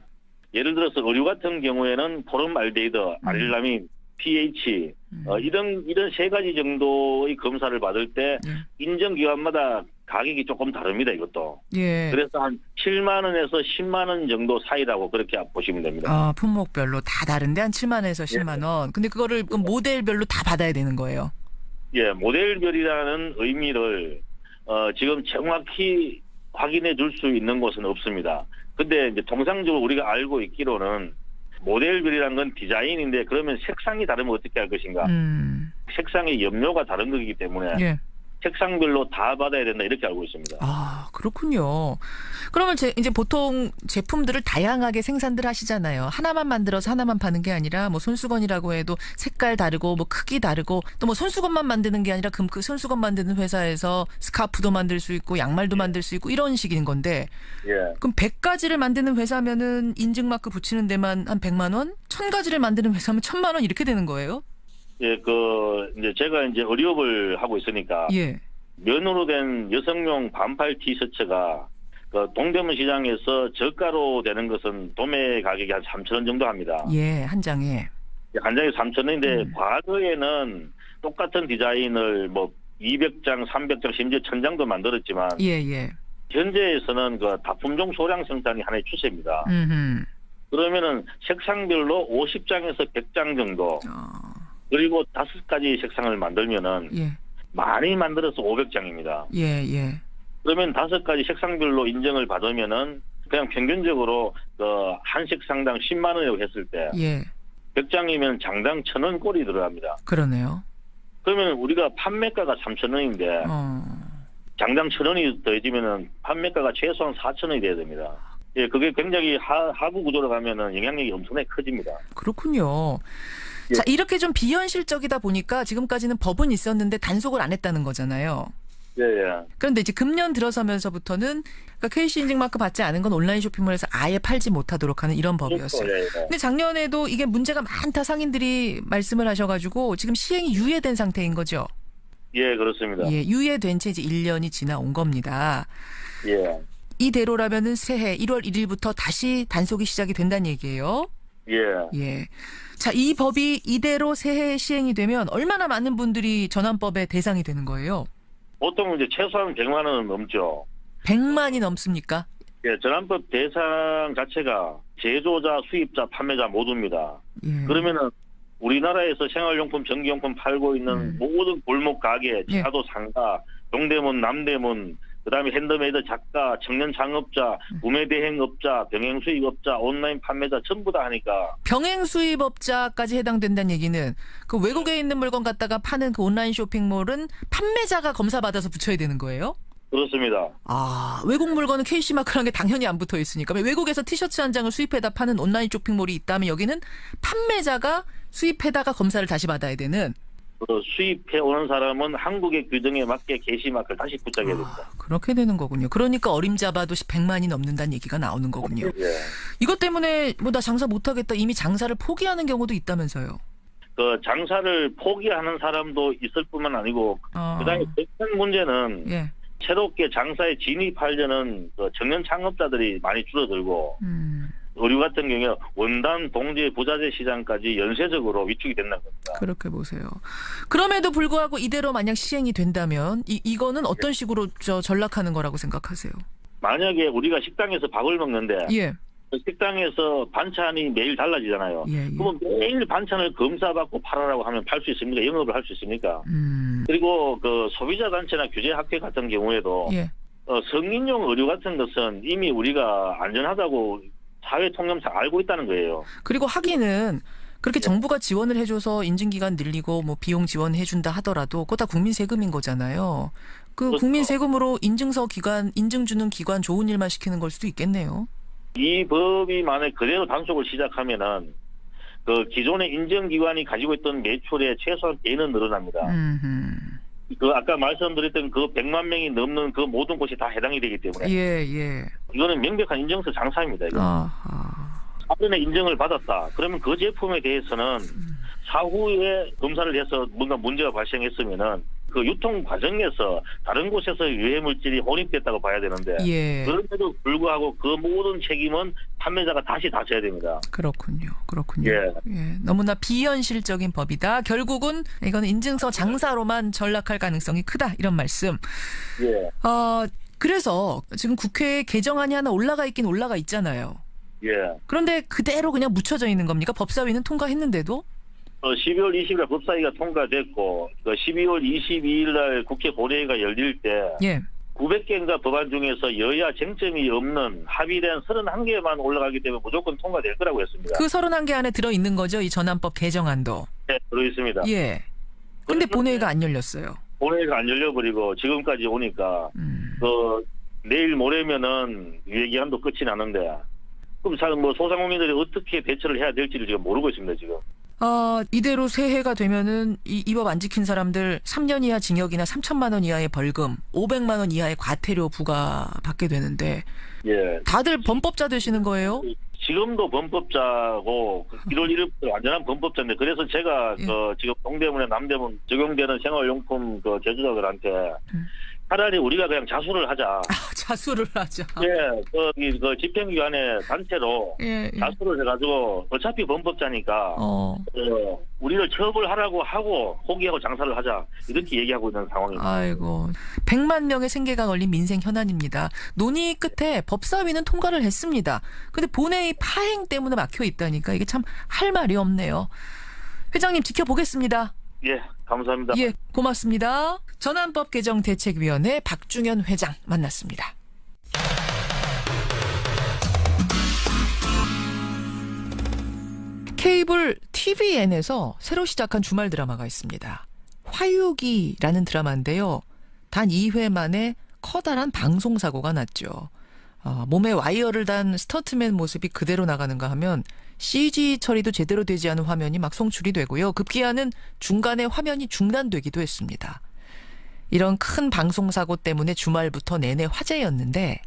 예를 들어서 의류 같은 경우에는 포름알데히드, 아릴라민, pH 이런 세 가지 정도의 검사를 받을 때 인증기관마다 가격이 조금 다릅니다. 이것도. 예. 그래서 한 7만 원에서 10만 원 정도 사이라고 그렇게 보시면 됩니다. 품목별로 다 다른데 한 7만 원에서 10만 원. 근데 그거를 모델별로 다 받아야 되는 거예요. 예, 모델별이라는 의미를 지금 정확히 확인해 줄 수 있는 곳은 없습니다. 근데 이제 통상적으로 우리가 알고 있기로는 모델별이라는 건 디자인인데 그러면 색상이 다르면 어떻게 할 것인가? 색상의 염료가 다른 거기 때문에 예. 색상별로 다 받아야 된다 이렇게 알고 있습니다. 그렇군요. 그러면 이제 보통 제품들을 다양하게 생산들 하시잖아요. 하나만 만들어서 하나만 파는 게 아니라 뭐 손수건이라고 해도 색깔 다르고 뭐 크기 다르고 또 뭐 손수건만 만드는 게 아니라 그 손수건 만드는 회사에서 스카프도 만들 수 있고 양말도 만들 수 있고 이런 식인 건데 그럼 100가지를 만드는 회사면은 인증마크 붙이는 데만 한 100만 원? 1000가지를 만드는 회사면 1000만 원 이렇게 되는 거예요? 예, 이제 제가 이제 의류업을 하고 있으니까. 예. 면으로 된 여성용 반팔 티셔츠가 그 동대문 시장에서 저가로 되는 것은 도매 가격이 한 3,000원 정도 합니다. 예, 한 장에. 한 장에 3,000원인데 과거에는 똑같은 디자인을 뭐 200장, 300장, 심지어 1,000장도 만들었지만. 예. 현재에서는 그 다품종 소량 생산이 하나의 추세입니다. 그러면은 색상별로 50장에서 100장 정도. 그리고 5가지 색상을 만들면은 많이 만들어서 500장입니다. 예. 그러면 5가지 색상별로 인정을 받으면은 그냥 평균적으로 한 색상당 10만 원이라고 했을 때 100장이면 장당 1,000원 꼴이 들어갑니다. 그러네요. 그러면 우리가 판매가가 3,000원인데 장당 1,000원이 더해지면은 판매가가 최소한 4,000원이 돼야 됩니다. 예, 그게 굉장히 하부 구조로 가면은 영향력이 엄청나게 커집니다. 그렇군요. 자, 이렇게 좀 비현실적이다 보니까 지금까지는 법은 있었는데 단속을 안 했다는 거잖아요. 예, 예. 그런데 이제 금년 들어서면서부터는 그러니까 KC 인증마크 받지 않은 건 온라인 쇼핑몰에서 아예 팔지 못하도록 하는 이런 법이었어요. 예, 예. 근데 작년에도 이게 문제가 많다 상인들이 말씀을 하셔가지고 지금 시행이 유예된 상태인 거죠. 예, 그렇습니다. 예, 유예된 채 이제 1년이 지나온 겁니다. 예. 이대로라면은 새해 1월 1일부터 다시 단속이 시작이 된다는 얘기예요. 예. 예. 자, 이 법이 이대로 새해 시행이 되면 얼마나 많은 분들이 전환법의 대상이 되는 거예요? 보통 이제 최소한 100만 원은 넘죠. 100만이 넘습니까? 예, 전환법 대상 자체가 제조자, 수입자, 판매자 모두입니다. 예. 그러면은 우리나라에서 생활용품, 전기용품 팔고 있는 모든 골목 가게, 예. 지하도 상가, 동대문, 남대문, 그다음에 핸드메이드 작가, 청년 창업자, 구매 대행업자, 병행 수입업자, 온라인 판매자 전부 다 하니까. 병행 수입업자까지 해당된다는 얘기는 그 외국에 있는 물건 갖다가 파는 그 온라인 쇼핑몰은 판매자가 검사받아서 붙여야 되는 거예요? 그렇습니다. 아, 외국 물건은 KC마크라는 게 당연히 안 붙어 있으니까. 외국에서 티셔츠 한 장을 수입해다 파는 온라인 쇼핑몰이 있다면 여기는 판매자가 수입해다가 검사를 다시 받아야 되는. 수입해 오는 사람은 한국의 규정에 맞게 게시마크를 다시 붙잡아야 됩니다. 그렇게 되는 거군요. 그러니까 어림잡아도 100만이 넘는다는 얘기가 나오는 거군요. 예. 이것 때문에 뭐 나 장사 못하겠다 이미 장사를 포기하는 경우도 있다면서요. 그 장사를 포기하는 사람도 있을 뿐만 아니고 그다음에 큰 문제는 예. 새롭게 장사에 진입하려는 그 청년 창업자들이 많이 줄어들고 의류 같은 경우에 원단, 동제, 부자재 시장까지 연쇄적으로 위축이 된다는 겁니다. 그렇게 보세요. 그럼에도 불구하고 이대로 만약 시행이 된다면 이거는 어떤 식으로 전락하는 거라고 생각하세요? 만약에 우리가 식당에서 밥을 먹는데 예. 식당에서 반찬이 매일 달라지잖아요. 예, 예. 그러면 매일 반찬을 검사받고 팔아라고 하면 팔 수 있습니까? 영업을 할 수 있습니까? 그리고 그 소비자 단체나 규제 학회 같은 경우에도 예. 성인용 의류 같은 것은 이미 우리가 안전하다고 사회 통념상 알고 있다는 거예요. 그리고 하기는 그렇게 정부가 지원을 해줘서 인증기간 늘리고 뭐 비용 지원해준다 하더라도 그거 다 국민 세금인 거잖아요. 그 그렇죠. 국민 세금으로 인증서 기관, 인증 주는 기관 좋은 일만 시키는 걸 수도 있겠네요. 이 법이 만약 그대로 단속을 시작하면은 그 기존의 인증기관이 가지고 있던 매출의 최소한 배는 늘어납니다. 그 아까 말씀드렸던 그 100만 명이 넘는 그 모든 곳이 다 해당이 되기 때문에. 예. 이거는 명백한 인증서 장사입니다. 이거. 사전에 인증을 받았다. 그러면 그 제품에 대해서는 사후에 검사를 해서 뭔가 문제가 발생했으면은 그 유통 과정에서 다른 곳에서 유해 물질이 혼입됐다고 봐야 되는데 예. 그런데도 불구하고 그 모든 책임은 판매자가 다시 다 져야 됩니다. 그렇군요. 예. 예. 너무나 비현실적인 법이다. 결국은 이거는 인증서 장사로만 전락할 가능성이 크다. 이런 말씀. 예. 그래서 지금 국회에 개정안이 하나 올라가 있긴 올라가 있잖아요. 예. 그런데 그대로 그냥 묻혀져 있는 겁니까? 법사위는 통과했는데도? 12월 20일 법사위가 통과됐고 12월 22일 날 국회 본회의가 열릴 때 예. 900개인가 법안 중에서 여야 쟁점이 없는 합의된 31개만 올라가기 때문에 무조건 통과될 거라고 했습니다. 그 31개 안에 들어있는 거죠? 이 전환법 개정안도. 네, 들어있습니다. 예. 근데 본회의가 안 열렸어요. 본회의가 안 열려버리고 지금까지 오니까 내일 모레면은 유예기한도 끝이 나는데 그럼 뭐 소상공인들이 어떻게 대처를 해야 될지를 지금 모르고 있습니다. 지금. 이대로 새해가 되면은 이 법 안 지킨 사람들 3년 이하 징역이나 3천만 원 이하의 벌금, 500만 원 이하의 과태료 부과받게 되는데 예. 다들 범법자 되시는 거예요? 지금도 범법자고 1월 1일부터 완전한 범법자인데 그래서 제가 예. 지금 동대문에 남대문 적용되는 생활용품 제조자들한테 차라리 우리가 그냥 자수를 하자. 자수를 하자. 예, 그 집행기관의 단체로 예. 자수를 해가지고 어차피 범법자니까 우리를 처벌하라고 하고 포기하고 장사를 하자 이렇게 얘기하고 있는 상황입니다. 아이고, 100만 명의 생계가 걸린 민생 현안입니다. 논의 끝에 법사위는 통과를 했습니다. 근데 본회의 파행 때문에 막혀 있다니까 이게 참 할 말이 없네요. 회장님 지켜보겠습니다. 예, 감사합니다. 예, 고맙습니다. 전환법 개정 대책위원회 박중현 회장 만났습니다. 케이블 TVN에서 새로 시작한 주말 드라마가 있습니다. 화유기라는 드라마인데요. 단 2회 만에 커다란 방송사고가 났죠. 몸에 와이어를 단 스턴트맨 모습이 그대로 나가는가 하면 CG 처리도 제대로 되지 않은 화면이 막 송출이 되고요. 급기야는 중간에 화면이 중단되기도 했습니다. 이런 큰 방송사고 때문에 주말부터 내내 화제였는데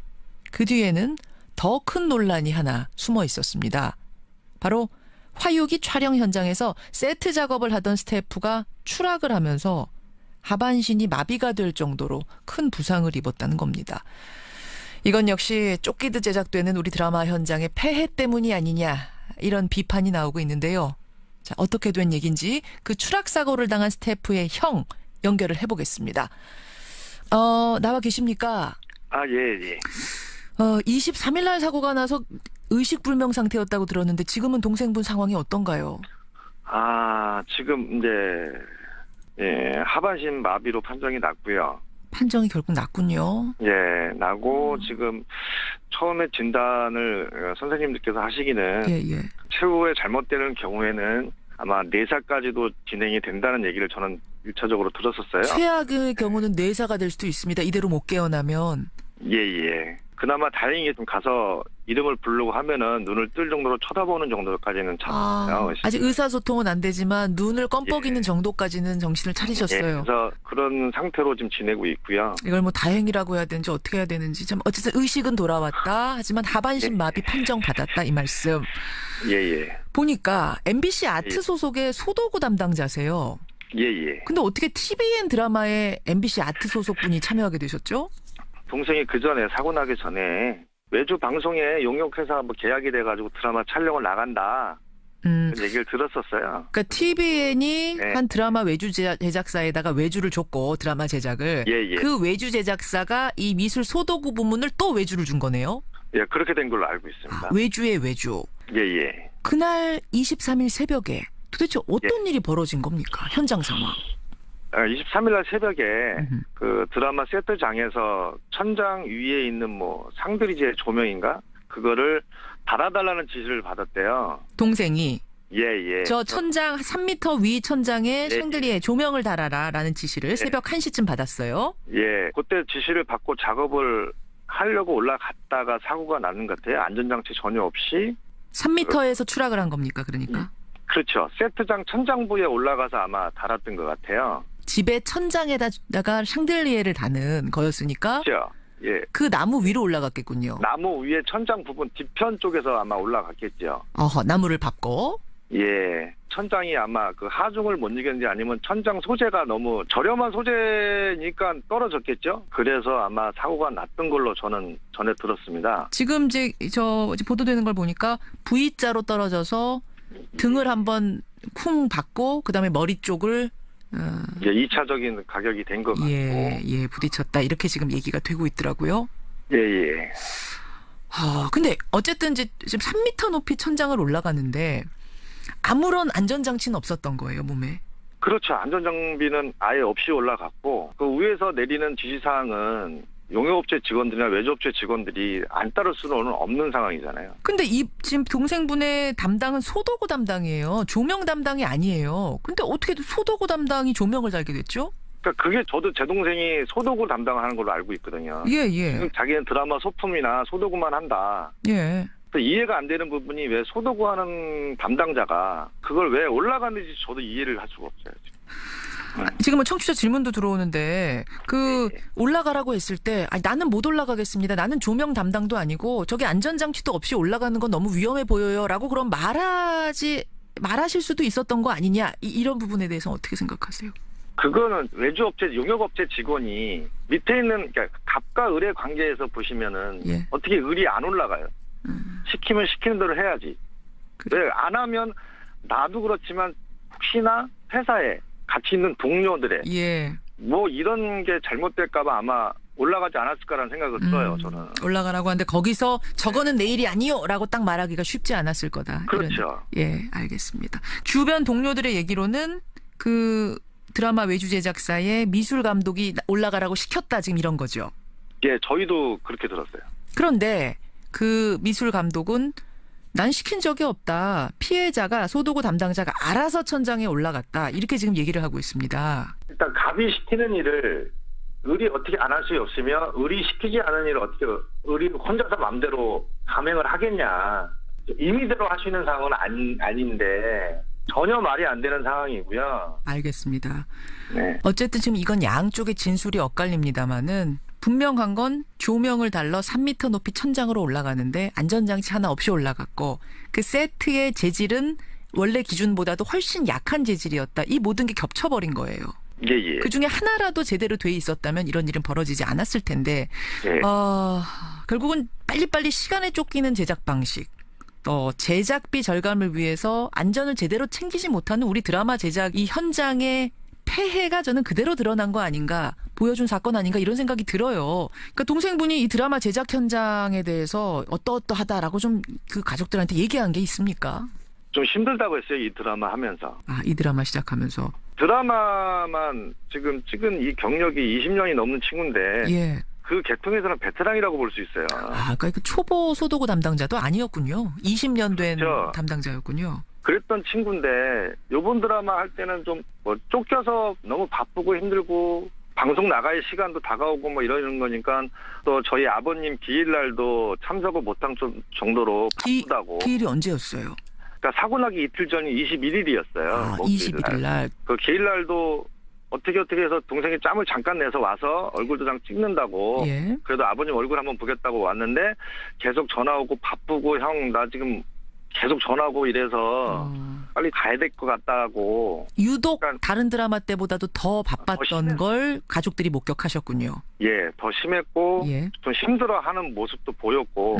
그 뒤에는 더 큰 논란이 하나 숨어 있었습니다. 바로 화요기 촬영 현장에서 세트 작업을 하던 스태프가 추락을 하면서 하반신이 마비가 될 정도로 큰 부상을 입었다는 겁니다. 이건 역시 쫓기듯 제작되는 우리 드라마 현장의 폐해 때문이 아니냐 이런 비판이 나오고 있는데요. 자, 어떻게 된 얘기인지 그 추락 사고를 당한 스태프의 형 연결을 해보겠습니다. 나와 계십니까? 예. 23일 날 사고가 나서 의식불명 상태였다고 들었는데 지금은 동생분 상황이 어떤가요? 지금 이제 하반신 마비로 판정이 났고요. 판정이 결국 났군요. 예, 나고 지금 처음에 진단을 선생님들께서 하시기는 최후에 잘못되는 경우에는 아마 내사까지도 진행이 된다는 얘기를 저는 1차적으로 들었었어요. 최악의 경우는 뇌사가 될 수도 있습니다. 이대로 못 깨어나면. 예. 그나마 다행히 좀 가서 이름을 부르고 하면은 눈을 뜰 정도로 쳐다보는 정도까지는 참았어요. 아직 의사소통은 안 되지만 눈을 껌뻑이는 정도까지는 정신을 차리셨어요. 그래서 그런 상태로 지금 지내고 있고요. 이걸 뭐 다행이라고 해야 되는지 어떻게 해야 되는지 참 어쨌든 의식은 돌아왔다. 하지만 하반신 마비 판정 받았다 이 말씀. 예. 보니까 MBC 아트 소속의 소도구 담당자세요. 예. 근데 어떻게 TVN 드라마에 MBC 아트 소속 분이 참여하게 되셨죠? 동생이 그 전에 사고 나기 전에 외주 방송에 용역회사 계약이 돼가지고 드라마 촬영을 나간다. 그런 얘기를 들었었어요. 그러니까 TVN이 한 드라마 외주 제작사에다가 외주를 줬고 드라마 제작을. 그 외주 제작사가 이 미술 소도구 부문을 또 외주를 준 거네요. 예, 그렇게 된 걸로 알고 있습니다. 외주의 외주. 예. 그날 23일 새벽에 도대체 어떤 일이 벌어진 겁니까? 현장 상황. 23일 날 새벽에 그 드라마 세트장에서 천장 위에 있는 상드리제 조명인가? 그거를 달아달라는 지시를 받았대요. 동생이? 예. 저 천장 3m 위 천장에 샹들리에 조명을 달아라라는 지시를 새벽 1시쯤 받았어요. 예. 그때 지시를 받고 작업을 하려고 올라갔다가 사고가 나는 것 같아요. 안전장치 전혀 없이. 3m에서 추락을 한 겁니까? 그러니까? 그렇죠. 세트장 천장부에 올라가서 아마 달았던 것 같아요. 집의 천장에다가 샹들리에를 다는 거였으니까. 그렇죠. 예. 그 나무 위로 올라갔겠군요. 나무 위에 천장 부분 뒤편 쪽에서 아마 올라갔겠죠. 나무를 밟고. 예. 천장이 아마 그 하중을 못 이겼는지 아니면 천장 소재가 너무 저렴한 소재니까 떨어졌겠죠. 그래서 아마 사고가 났던 걸로 저는 전에 들었습니다. 지금 이제 보도되는 걸 보니까 V자로 떨어져서 등을 한번 쿵 받고 그다음에 머리 쪽을 2차적인 가격이 된 것 같고. 예, 부딪혔다. 이렇게 지금 얘기가 되고 있더라고요. 예. 근데 어쨌든 이제 지금 3m 높이 천장을 올라가는데 아무런 안전장치는 없었던 거예요, 몸에. 그렇죠. 안전장비는 아예 없이 올라갔고 그 위에서 내리는 지시사항은 용역업체 직원들이나 외주업체 직원들이 안 따를 수는 없는 상황이잖아요. 근데 지금 동생분의 담당은 소도구 담당이에요. 조명 담당이 아니에요. 근데 어떻게 소도구 담당이 조명을 달게 됐죠? 그러니까 그게 저도 제 동생이 소도구 담당하는 걸로 알고 있거든요. 예. 자기는 드라마 소품이나 소도구만 한다. 예. 이해가 안 되는 부분이 왜 소도구 하는 담당자가 그걸 왜 올라가는지 저도 이해를 할 수가 없어요. 지금은 청취자 질문도 들어오는데 올라가라고 했을 때 나는 못 올라가겠습니다. 나는 조명 담당도 아니고 저기 안전장치도 없이 올라가는 건 너무 위험해 보여요라고 그럼 말하실 수도 있었던 거 아니냐 이런 부분에 대해서 어떻게 생각하세요? 그거는 외주업체, 용역업체 직원이 밑에 있는 그러니까 갑과 을의 관계에서 보시면은 어떻게 을이 안 올라가요? 시키면 시키는 대로 해야지. 왜 안 하면 나도 그렇지만 혹시나 회사에 같이 있는 동료들의 이런 게 잘못될까봐 아마 올라가지 않았을까라는 생각을 들어요. 저는. 올라가라고 하는데 거기서 저거는 내 일이 아니요라고 딱 말하기가 쉽지 않았을 거다. 그렇죠. 알겠습니다. 주변 동료들의 얘기로는 그 드라마 외주 제작사의 미술 감독이 올라가라고 시켰다 지금 이런 거죠. 예, 저희도 그렇게 들었어요. 그런데 그 미술 감독은 난 시킨 적이 없다. 피해자가 소도구 담당자가 알아서 천장에 올라갔다. 이렇게 지금 얘기를 하고 있습니다. 일단 갑이 시키는 일을 의리 어떻게 안 할 수 없으며 의리 시키지 않은 일을 어떻게 의리 혼자서 마음대로 감행을 하겠냐. 임의대로 하시는 상황은 아닌데 전혀 말이 안 되는 상황이고요. 알겠습니다. 네. 어쨌든 지금 이건 양쪽의 진술이 엇갈립니다만은 분명한 건 조명을 달러 3m 높이 천장으로 올라가는데 안전장치 하나 없이 올라갔고 그 세트의 재질은 원래 기준보다도 훨씬 약한 재질이었다. 이 모든 게 겹쳐버린 거예요. 예. 그중에 하나라도 제대로 돼 있었다면 이런 일은 벌어지지 않았을 텐데 예. 결국은 빨리빨리 시간에 쫓기는 제작 방식, 제작비 절감을 위해서 안전을 제대로 챙기지 못하는 우리 드라마 제작 이 현장의 폐해가 저는 그대로 드러난 거 아닌가, 보여준 사건 아닌가 이런 생각이 들어요. 그러니까 동생분이 이 드라마 제작 현장에 대해서 어떠하다라고 좀 그 가족들한테 얘기한 게 있습니까? 좀 힘들다고 했어요. 이 드라마 하면서. 이 드라마 시작하면서. 드라마만 지금 찍은 이 경력이 20년이 넘는 친구인데 예. 그 계통에서는 베테랑이라고 볼 수 있어요. 그러니까 그 초보 소도구 담당자도 아니었군요. 20년 된 그렇죠. 담당자였군요. 그랬던 친구인데 요번 드라마 할 때는 좀 뭐 쫓겨서 너무 바쁘고 힘들고 방송 나갈 시간도 다가오고 뭐 이러는 거니까 또 저희 아버님 기일날도 참석을 못한 정도로 바쁘다고. 기일이 언제였어요? 그러니까 사고 나기 이틀 전이 21일이었어요. 21일 날. 그 기일날도 어떻게 해서 동생이 짬을 잠깐 내서 와서 얼굴 도장 찍는다고. 예. 그래도 아버님 얼굴 한번 보겠다고 왔는데 계속 전화 오고 바쁘고 형 나 지금 계속 전화 오고 이래서 빨리 가야 될 것 같다고. 유독 그러니까 다른 드라마 때보다도 더 바빴던 걸 가족들이 목격하셨군요. 예, 더 심했고 좀 힘들어하는 모습도 보였고.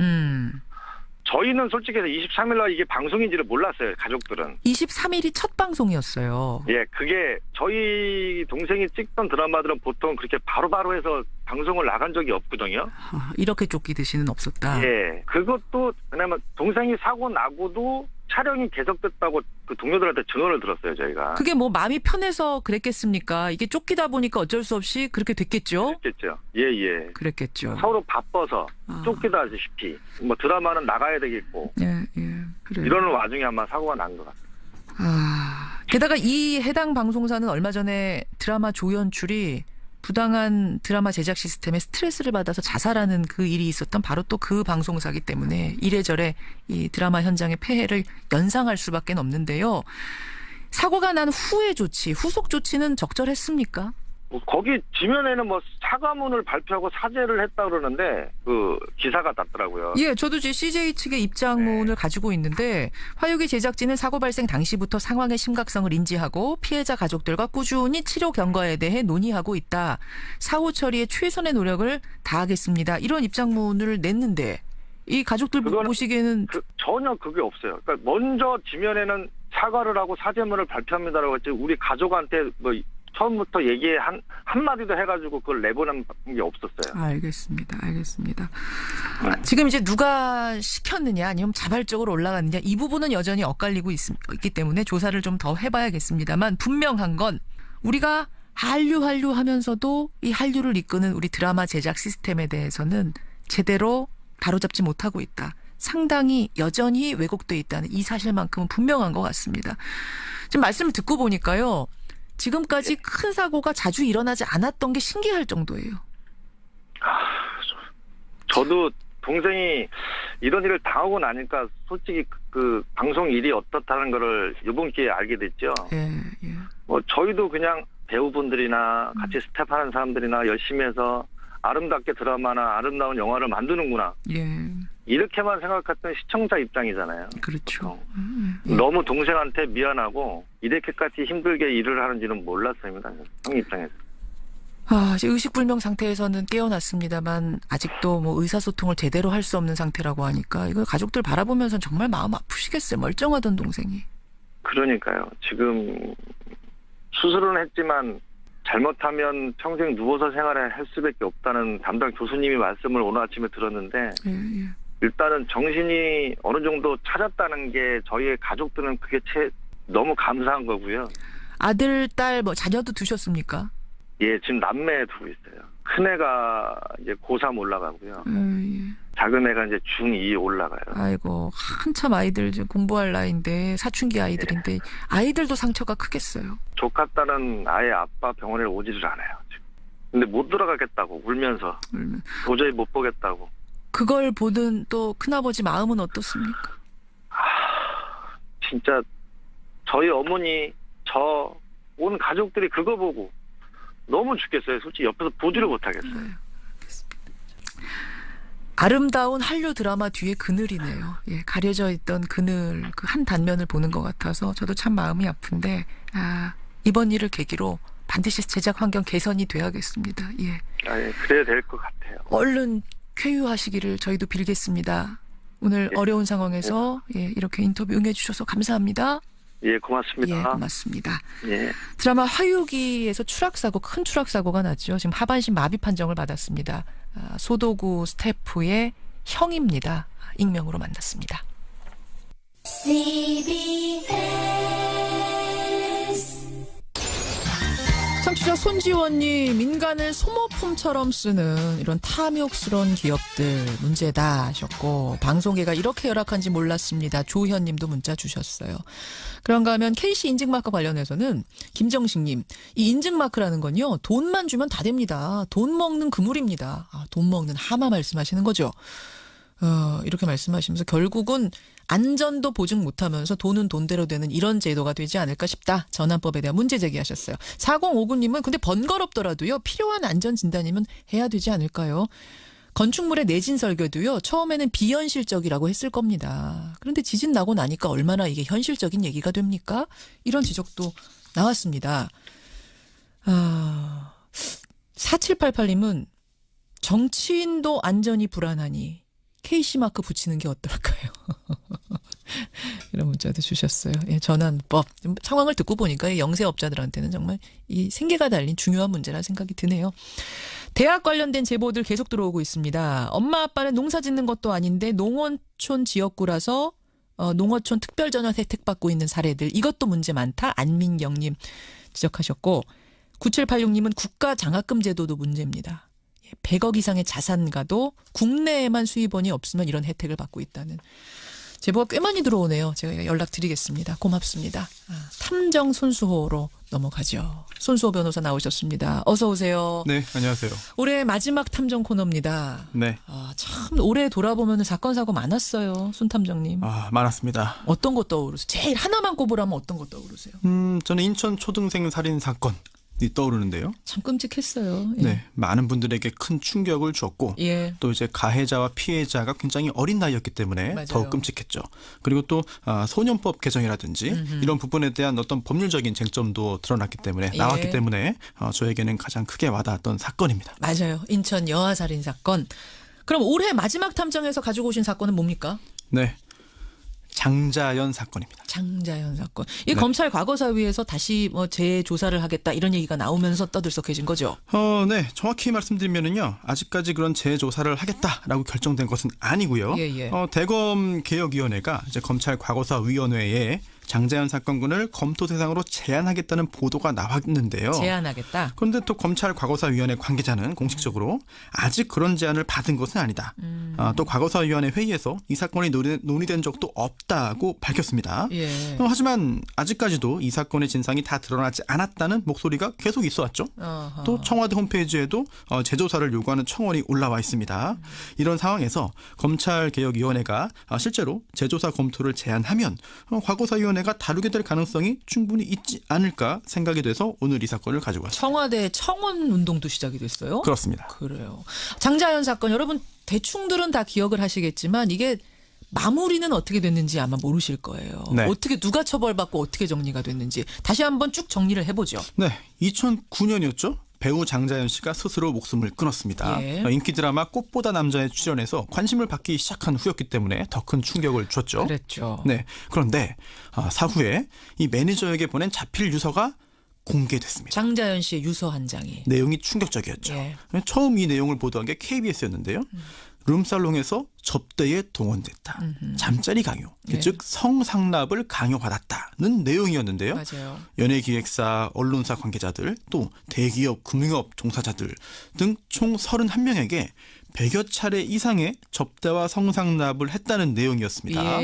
저희는 솔직히 23일 날 이게 방송인지를 몰랐어요. 가족들은. 23일이 첫 방송이었어요. 예, 그게 저희 동생이 찍던 드라마들은 보통 그렇게 바로바로 해서 방송을 나간 적이 없거든요. 이렇게 쫓기듯이는 없었다. 예, 그것도 왜냐면 동생이 사고 나고도 촬영이 계속됐다고 그 동료들한테 증언을 들었어요, 저희가. 그게 뭐 마음이 편해서 그랬겠습니까? 이게 쫓기다 보니까 어쩔 수 없이 그렇게 됐겠죠? 그랬겠죠. 예. 그랬겠죠. 서로 바빠서 쫓기다시피 뭐 드라마는 나가야 되겠고. 예, 그래요. 이러는 와중에 아마 사고가 난 것 같아요. 게다가 이 해당 방송사는 얼마 전에 드라마 조연출이 부당한 드라마 제작 시스템에 스트레스를 받아서 자살하는 그 일이 있었던 바로 또 그 방송사기 때문에 이래저래 이 드라마 현장의 폐해를 연상할 수밖에 없는데요. 사고가 난 후의 조치, 후속 조치는 적절했습니까? 거기 지면에는 뭐 사과문을 발표하고 사죄를 했다 그러는데 그 기사가 났더라고요. 예, 저도 이제 CJ 측의 입장문을 가지고 있는데 화요기 제작진은 사고 발생 당시부터 상황의 심각성을 인지하고 피해자 가족들과 꾸준히 치료 경과에 대해 논의하고 있다. 사후 처리에 최선의 노력을 다하겠습니다. 이런 입장문을 냈는데 이 가족들 보시기에는 전혀 그게 없어요. 그러니까 먼저 지면에는 사과를 하고 사죄문을 발표합니다라고 했지 우리 가족한테 뭐 처음부터 얘기 한마디도 해가지고 그걸 내보낸 게 없었어요. 알겠습니다. 지금 이제 누가 시켰느냐 아니면 자발적으로 올라갔느냐 이 부분은 여전히 엇갈리고 있기 때문에 조사를 좀 더 해봐야겠습니다만 분명한 건 우리가 한류 하면서도 이 한류를 이끄는 우리 드라마 제작 시스템에 대해서는 제대로 바로잡지 못하고 있다. 상당히 여전히 왜곡돼 있다는 이 사실만큼은 분명한 것 같습니다. 지금 말씀을 듣고 보니까요. 지금까지 큰 사고가 자주 일어나지 않았던 게 신기할 정도예요. 저도 동생이 이런 일을 당하고 나니까 솔직히 그 방송 일이 어떻다는 거를 이번 기회에 알게 됐죠. 뭐 저희도 그냥 배우분들이나 같이 스텝하는 사람들이나 열심히 해서 아름답게 드라마나 아름다운 영화를 만드는구나. 이렇게만 생각했던 시청자 입장이잖아요. 그렇죠. 너무 동생한테 미안하고 이렇게까지 힘들게 일을 하는지는 몰랐습니다. 형 입장에서. 의식불명 상태에서는 깨어났습니다만 아직도 뭐 의사소통을 제대로 할 수 없는 상태라고 하니까 이거 가족들 바라보면서 정말 마음 아프시겠어요. 멀쩡하던 동생이. 그러니까요. 지금 수술은 했지만 잘못하면 평생 누워서 생활을 할 수밖에 없다는 담당 교수님이 말씀을 오늘 아침에 들었는데 일단은 정신이 어느 정도 찾았다는 게 저희의 가족들은 그게 너무 감사한 거고요. 아들, 딸, 뭐 자녀도 두셨습니까? 예, 지금 남매 두고 있어요. 큰애가 이제 고3 올라가고요. 작은 애가 이제 중2 올라가요. 아이고, 한참 아이들 공부할 나이인데 사춘기 아이들인데 아이들도 상처가 크겠어요. 조카 딸은 아예 아빠 병원에 오지를 않아요. 지금. 근데 못 들어가겠다고 울면서 도저히 못 보겠다고. 그걸 보는 또 큰아버지 마음은 어떻습니까? 진짜 저희 어머니, 저 온 가족들이 그거 보고 너무 죽겠어요. 솔직히 옆에서 보지를 못하겠어요. 아름다운 한류 드라마 뒤에 그늘이네요. 예, 가려져 있던 그늘, 그 한 단면을 보는 것 같아서 저도 참 마음이 아픈데, 이번 일을 계기로 반드시 제작 환경 개선이 돼야겠습니다. 예. 예, 그래야 될 것 같아요. 얼른 쾌유하시기를 저희도 빌겠습니다. 오늘 어려운 상황에서 이렇게 인터뷰 응해주셔서 감사합니다. 예, 고맙습니다. 예, 고맙습니다. 예. 드라마 화유기에서 큰 추락사고가 났죠. 지금 하반신 마비 판정을 받았습니다. 소도구 스태프의 형입니다. 익명으로 만났습니다. 청취자 손지원님, 민간을 소모품처럼 쓰는 이런 탐욕스러운 기업들 문제다 하셨고, 방송계가 이렇게 열악한지 몰랐습니다. 조현님도 문자 주셨어요. 그런가 하면 KC 인증마크 관련해서는 김정식님, 이 인증마크라는 건요, 돈만 주면 다 됩니다. 돈 먹는 그물입니다. 돈 먹는 하마 말씀하시는 거죠. 이렇게 말씀하시면서 결국은 안전도 보증 못하면서 돈은 돈대로 되는 이런 제도가 되지 않을까 싶다. 전환법에 대한 문제 제기하셨어요. 4059님은 근데 번거롭더라도요, 필요한 안전진단이면 해야 되지 않을까요? 건축물의 내진 설계도요, 처음에는 비현실적이라고 했을 겁니다. 그런데 지진 나고 나니까 얼마나 이게 현실적인 얘기가 됩니까? 이런 지적도 나왔습니다. 4788님은 정치인도 안전이 불안하니 KC마크 붙이는 게 어떨까요? 이런 문자도 주셨어요. 예, 전환법. 상황을 듣고 보니까 영세업자들한테는 정말 이 생계가 달린 중요한 문제라는 생각이 드네요. 대학 관련된 제보들 계속 들어오고 있습니다. 엄마 아빠는 농사 짓는 것도 아닌데 농어촌 지역구라서 농어촌 특별전환 혜택 받고 있는 사례들. 이것도 문제 많다. 안민경님 지적하셨고, 9786님은 국가장학금 제도도 문제입니다. 100억 이상의 자산가도 국내에만 수입원이 없으면 이런 혜택을 받고 있다는 제보가 꽤 많이 들어오네요. 제가 연락드리겠습니다. 고맙습니다. 탐정 손수호로 넘어가죠. 손수호 변호사 나오셨습니다. 어서 오세요. 네, 안녕하세요. 올해 마지막 탐정 코너입니다. 네. 참 올해 돌아보면 사건 사고 많았어요. 손 탐정님. 많았습니다. 어떤 것 떠오르세요? 제일 하나만 꼽으라면 어떤 것 떠오르세요? 저는 인천 초등생 살인 사건 떠오르는데요. 참 끔찍했어요. 예. 네, 많은 분들에게 큰 충격을 주었고, 예. 또 이제 가해자와 피해자가 굉장히 어린 나이였기 때문에 맞아요. 더욱 끔찍했죠. 그리고 또 소년법 개정이라든지 이런 부분에 대한 어떤 법률적인 쟁점도 드러났기 때문에 나왔기 때문에 저에게는 가장 크게 와닿았던 사건입니다. 맞아요. 인천 여아 살인 사건. 그럼 올해 마지막 탐정에서 가지고 오신 사건은 뭡니까? 네. 장자연 사건입니다. 장자연 사건. 이 검찰 과거사위에서 다시 재조사를 하겠다 이런 얘기가 나오면서 떠들썩해진 거죠? 네. 정확히 말씀드리면은요, 아직까지 그런 재조사를 하겠다라고 결정된 것은 아니고요. 대검 개혁위원회가 이제 검찰 과거사위원회에 장자연 사건군을 검토 대상으로 제안하겠다는 보도가 나왔는데요. 제안하겠다. 그런데 또 검찰 과거사위원회 관계자는 공식적으로 아직 그런 제안을 받은 것은 아니다. 또 과거사위원회 회의에서 이 사건이 논의된 적도 없다고 밝혔습니다. 하지만 아직까지도 이 사건의 진상이 다 드러나지 않았다는 목소리가 계속 있어왔죠. 또 청와대 홈페이지에도 재조사를 요구하는 청원이 올라와 있습니다. 이런 상황에서 검찰개혁위원회가 실제로 재조사 검토를 제안하면 과거사위원회가 다루게 될 가능성이 충분히 있지 않을까 생각이 돼서 오늘 이 사건을 가지고 왔습니다. 청와대 청원 운동도 시작이 됐어요? 그렇습니다. 그래요. 장자연 사건 여러분 대충들은 다 기억을 하시겠지만 이게 마무리는 어떻게 됐는지 아마 모르실 거예요. 네. 어떻게 누가 처벌받고 어떻게 정리가 됐는지 다시 한번 쭉 정리를 해보죠. 네, 2009년이었죠. 배우 장자연 씨가 스스로 목숨을 끊었습니다. 인기 드라마 꽃보다 남자에 출연해서 관심을 받기 시작한 후였기 때문에 더 큰 충격을 줬죠. 그랬죠. 네, 그런데 사후에 이 매니저에게 보낸 자필 유서가 공개됐습니다. 장자연 씨의 유서 한 장이. 내용이 충격적이었죠. 처음 이 내용을 보도한 게 KBS였는데요. 룸살롱에서 접대에 동원됐다. 잠자리 강요, 즉 성상납을 강요받았다는 내용이었는데요. 맞아요. 연예기획사, 언론사 관계자들, 또 대기업, 금융업 종사자들 등 총 31명에게 100여 차례 이상의 접대와 성상납을 했다는 내용이었습니다.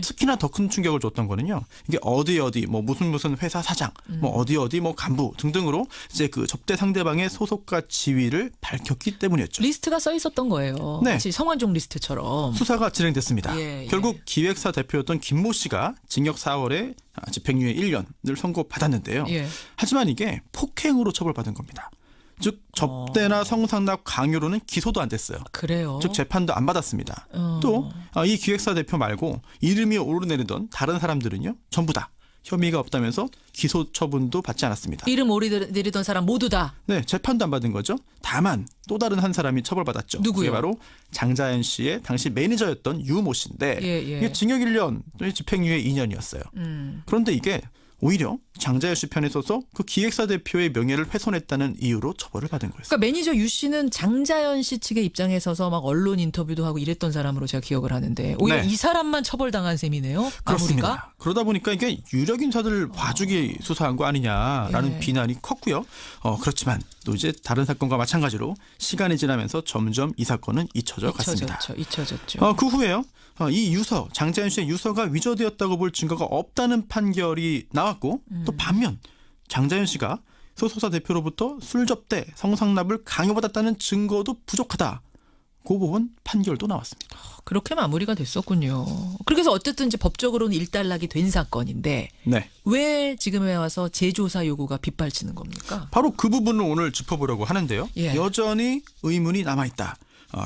특히나 더 큰 충격을 줬던 거는요. 이게 어디 뭐 무슨 회사 사장, 뭐 어디 뭐 간부 등등으로 이제 그 접대 상대방의 소속과 지위를 밝혔기 때문이었죠. 리스트가 써 있었던 거예요. 네. 마치 성완종 리스트처럼. 수사가 진행됐습니다. 결국 기획사 대표였던 김모 씨가 징역 4월에 집행유예 1년을 선고받았는데요. 하지만 이게 폭행으로 처벌받은 겁니다. 즉 접대나 성상납 강요로는 기소도 안 됐어요. 그래요? 즉 재판도 안 받았습니다. 또 이 기획사 대표 말고 이름이 오르내리던 다른 사람들은요. 전부 다 혐의가 없다면서 기소 처분도 받지 않았습니다. 이름 오르내리던 사람 모두 다? 네. 재판도 안 받은 거죠. 다만 또 다른 한 사람이 처벌받았죠. 누구요? 그게 바로 장자연 씨의 당시 매니저였던 유모 씨인데 이게 징역 1년, 집행유예 2년이었어요. 그런데 이게 오히려 장자연 씨 편에 서서 그 기획사 대표의 명예를 훼손했다는 이유로 처벌을 받은 거였어요. 그러니까 매니저 유 씨는 장자연 씨 측의 입장에 서서 막 언론 인터뷰도 하고 이랬던 사람으로 제가 기억을 하는데 오히려 이 사람만 처벌당한 셈이네요. 그렇습니다. 마무리가? 그러다 보니까 이게 유력 인사들 봐주기 수사한 거 아니냐라는 비난이 컸고요. 그렇지만 또 이제 다른 사건과 마찬가지로 시간이 지나면서 점점 이 사건은 잊혀져 갔습니다. 잊혀졌죠. 그 후에요. 이 유서, 장자연 씨의 유서가 위조되었다고 볼 증거가 없다는 판결이 나왔고 또 반면 장자연 씨가 소속사 대표로부터 술 접대, 성상납을 강요받았다는 증거도 부족하다. 그 부분 판결도 나왔습니다. 그렇게 마무리가 됐었군요. 그래서 어쨌든 이제 법적으로는 일단락이 된 사건인데 왜 지금에 와서 재조사 요구가 빗발치는 겁니까? 바로 그 부분을 오늘 짚어보려고 하는데요. 여전히 의문이 남아있다.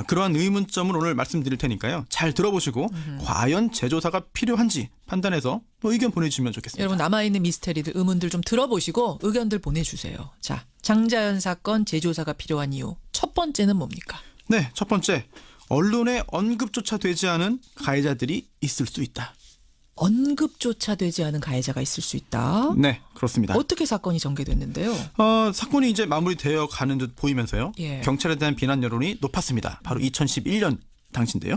그러한 의문점을 오늘 말씀드릴 테니까요. 잘 들어보시고 과연 재조사가 필요한지 판단해서 의견 보내주시면 좋겠습니다. 여러분 남아있는 미스테리들, 의문들 좀 들어보시고 의견들 보내주세요. 자, 장자연 사건 재조사가 필요한 이유. 첫 번째는 뭡니까? 네, 첫 번째. 언론에 언급조차 되지 않은 가해자들이 있을 수 있다. 언급조차 되지 않은 가해자가 있을 수 있다. 네, 그렇습니다. 어떻게 사건이 전개됐는데요? 사건이 이제 마무리되어 가는 듯 보이면서요. 경찰에 대한 비난 여론이 높았습니다. 바로 2011년 당시인데요.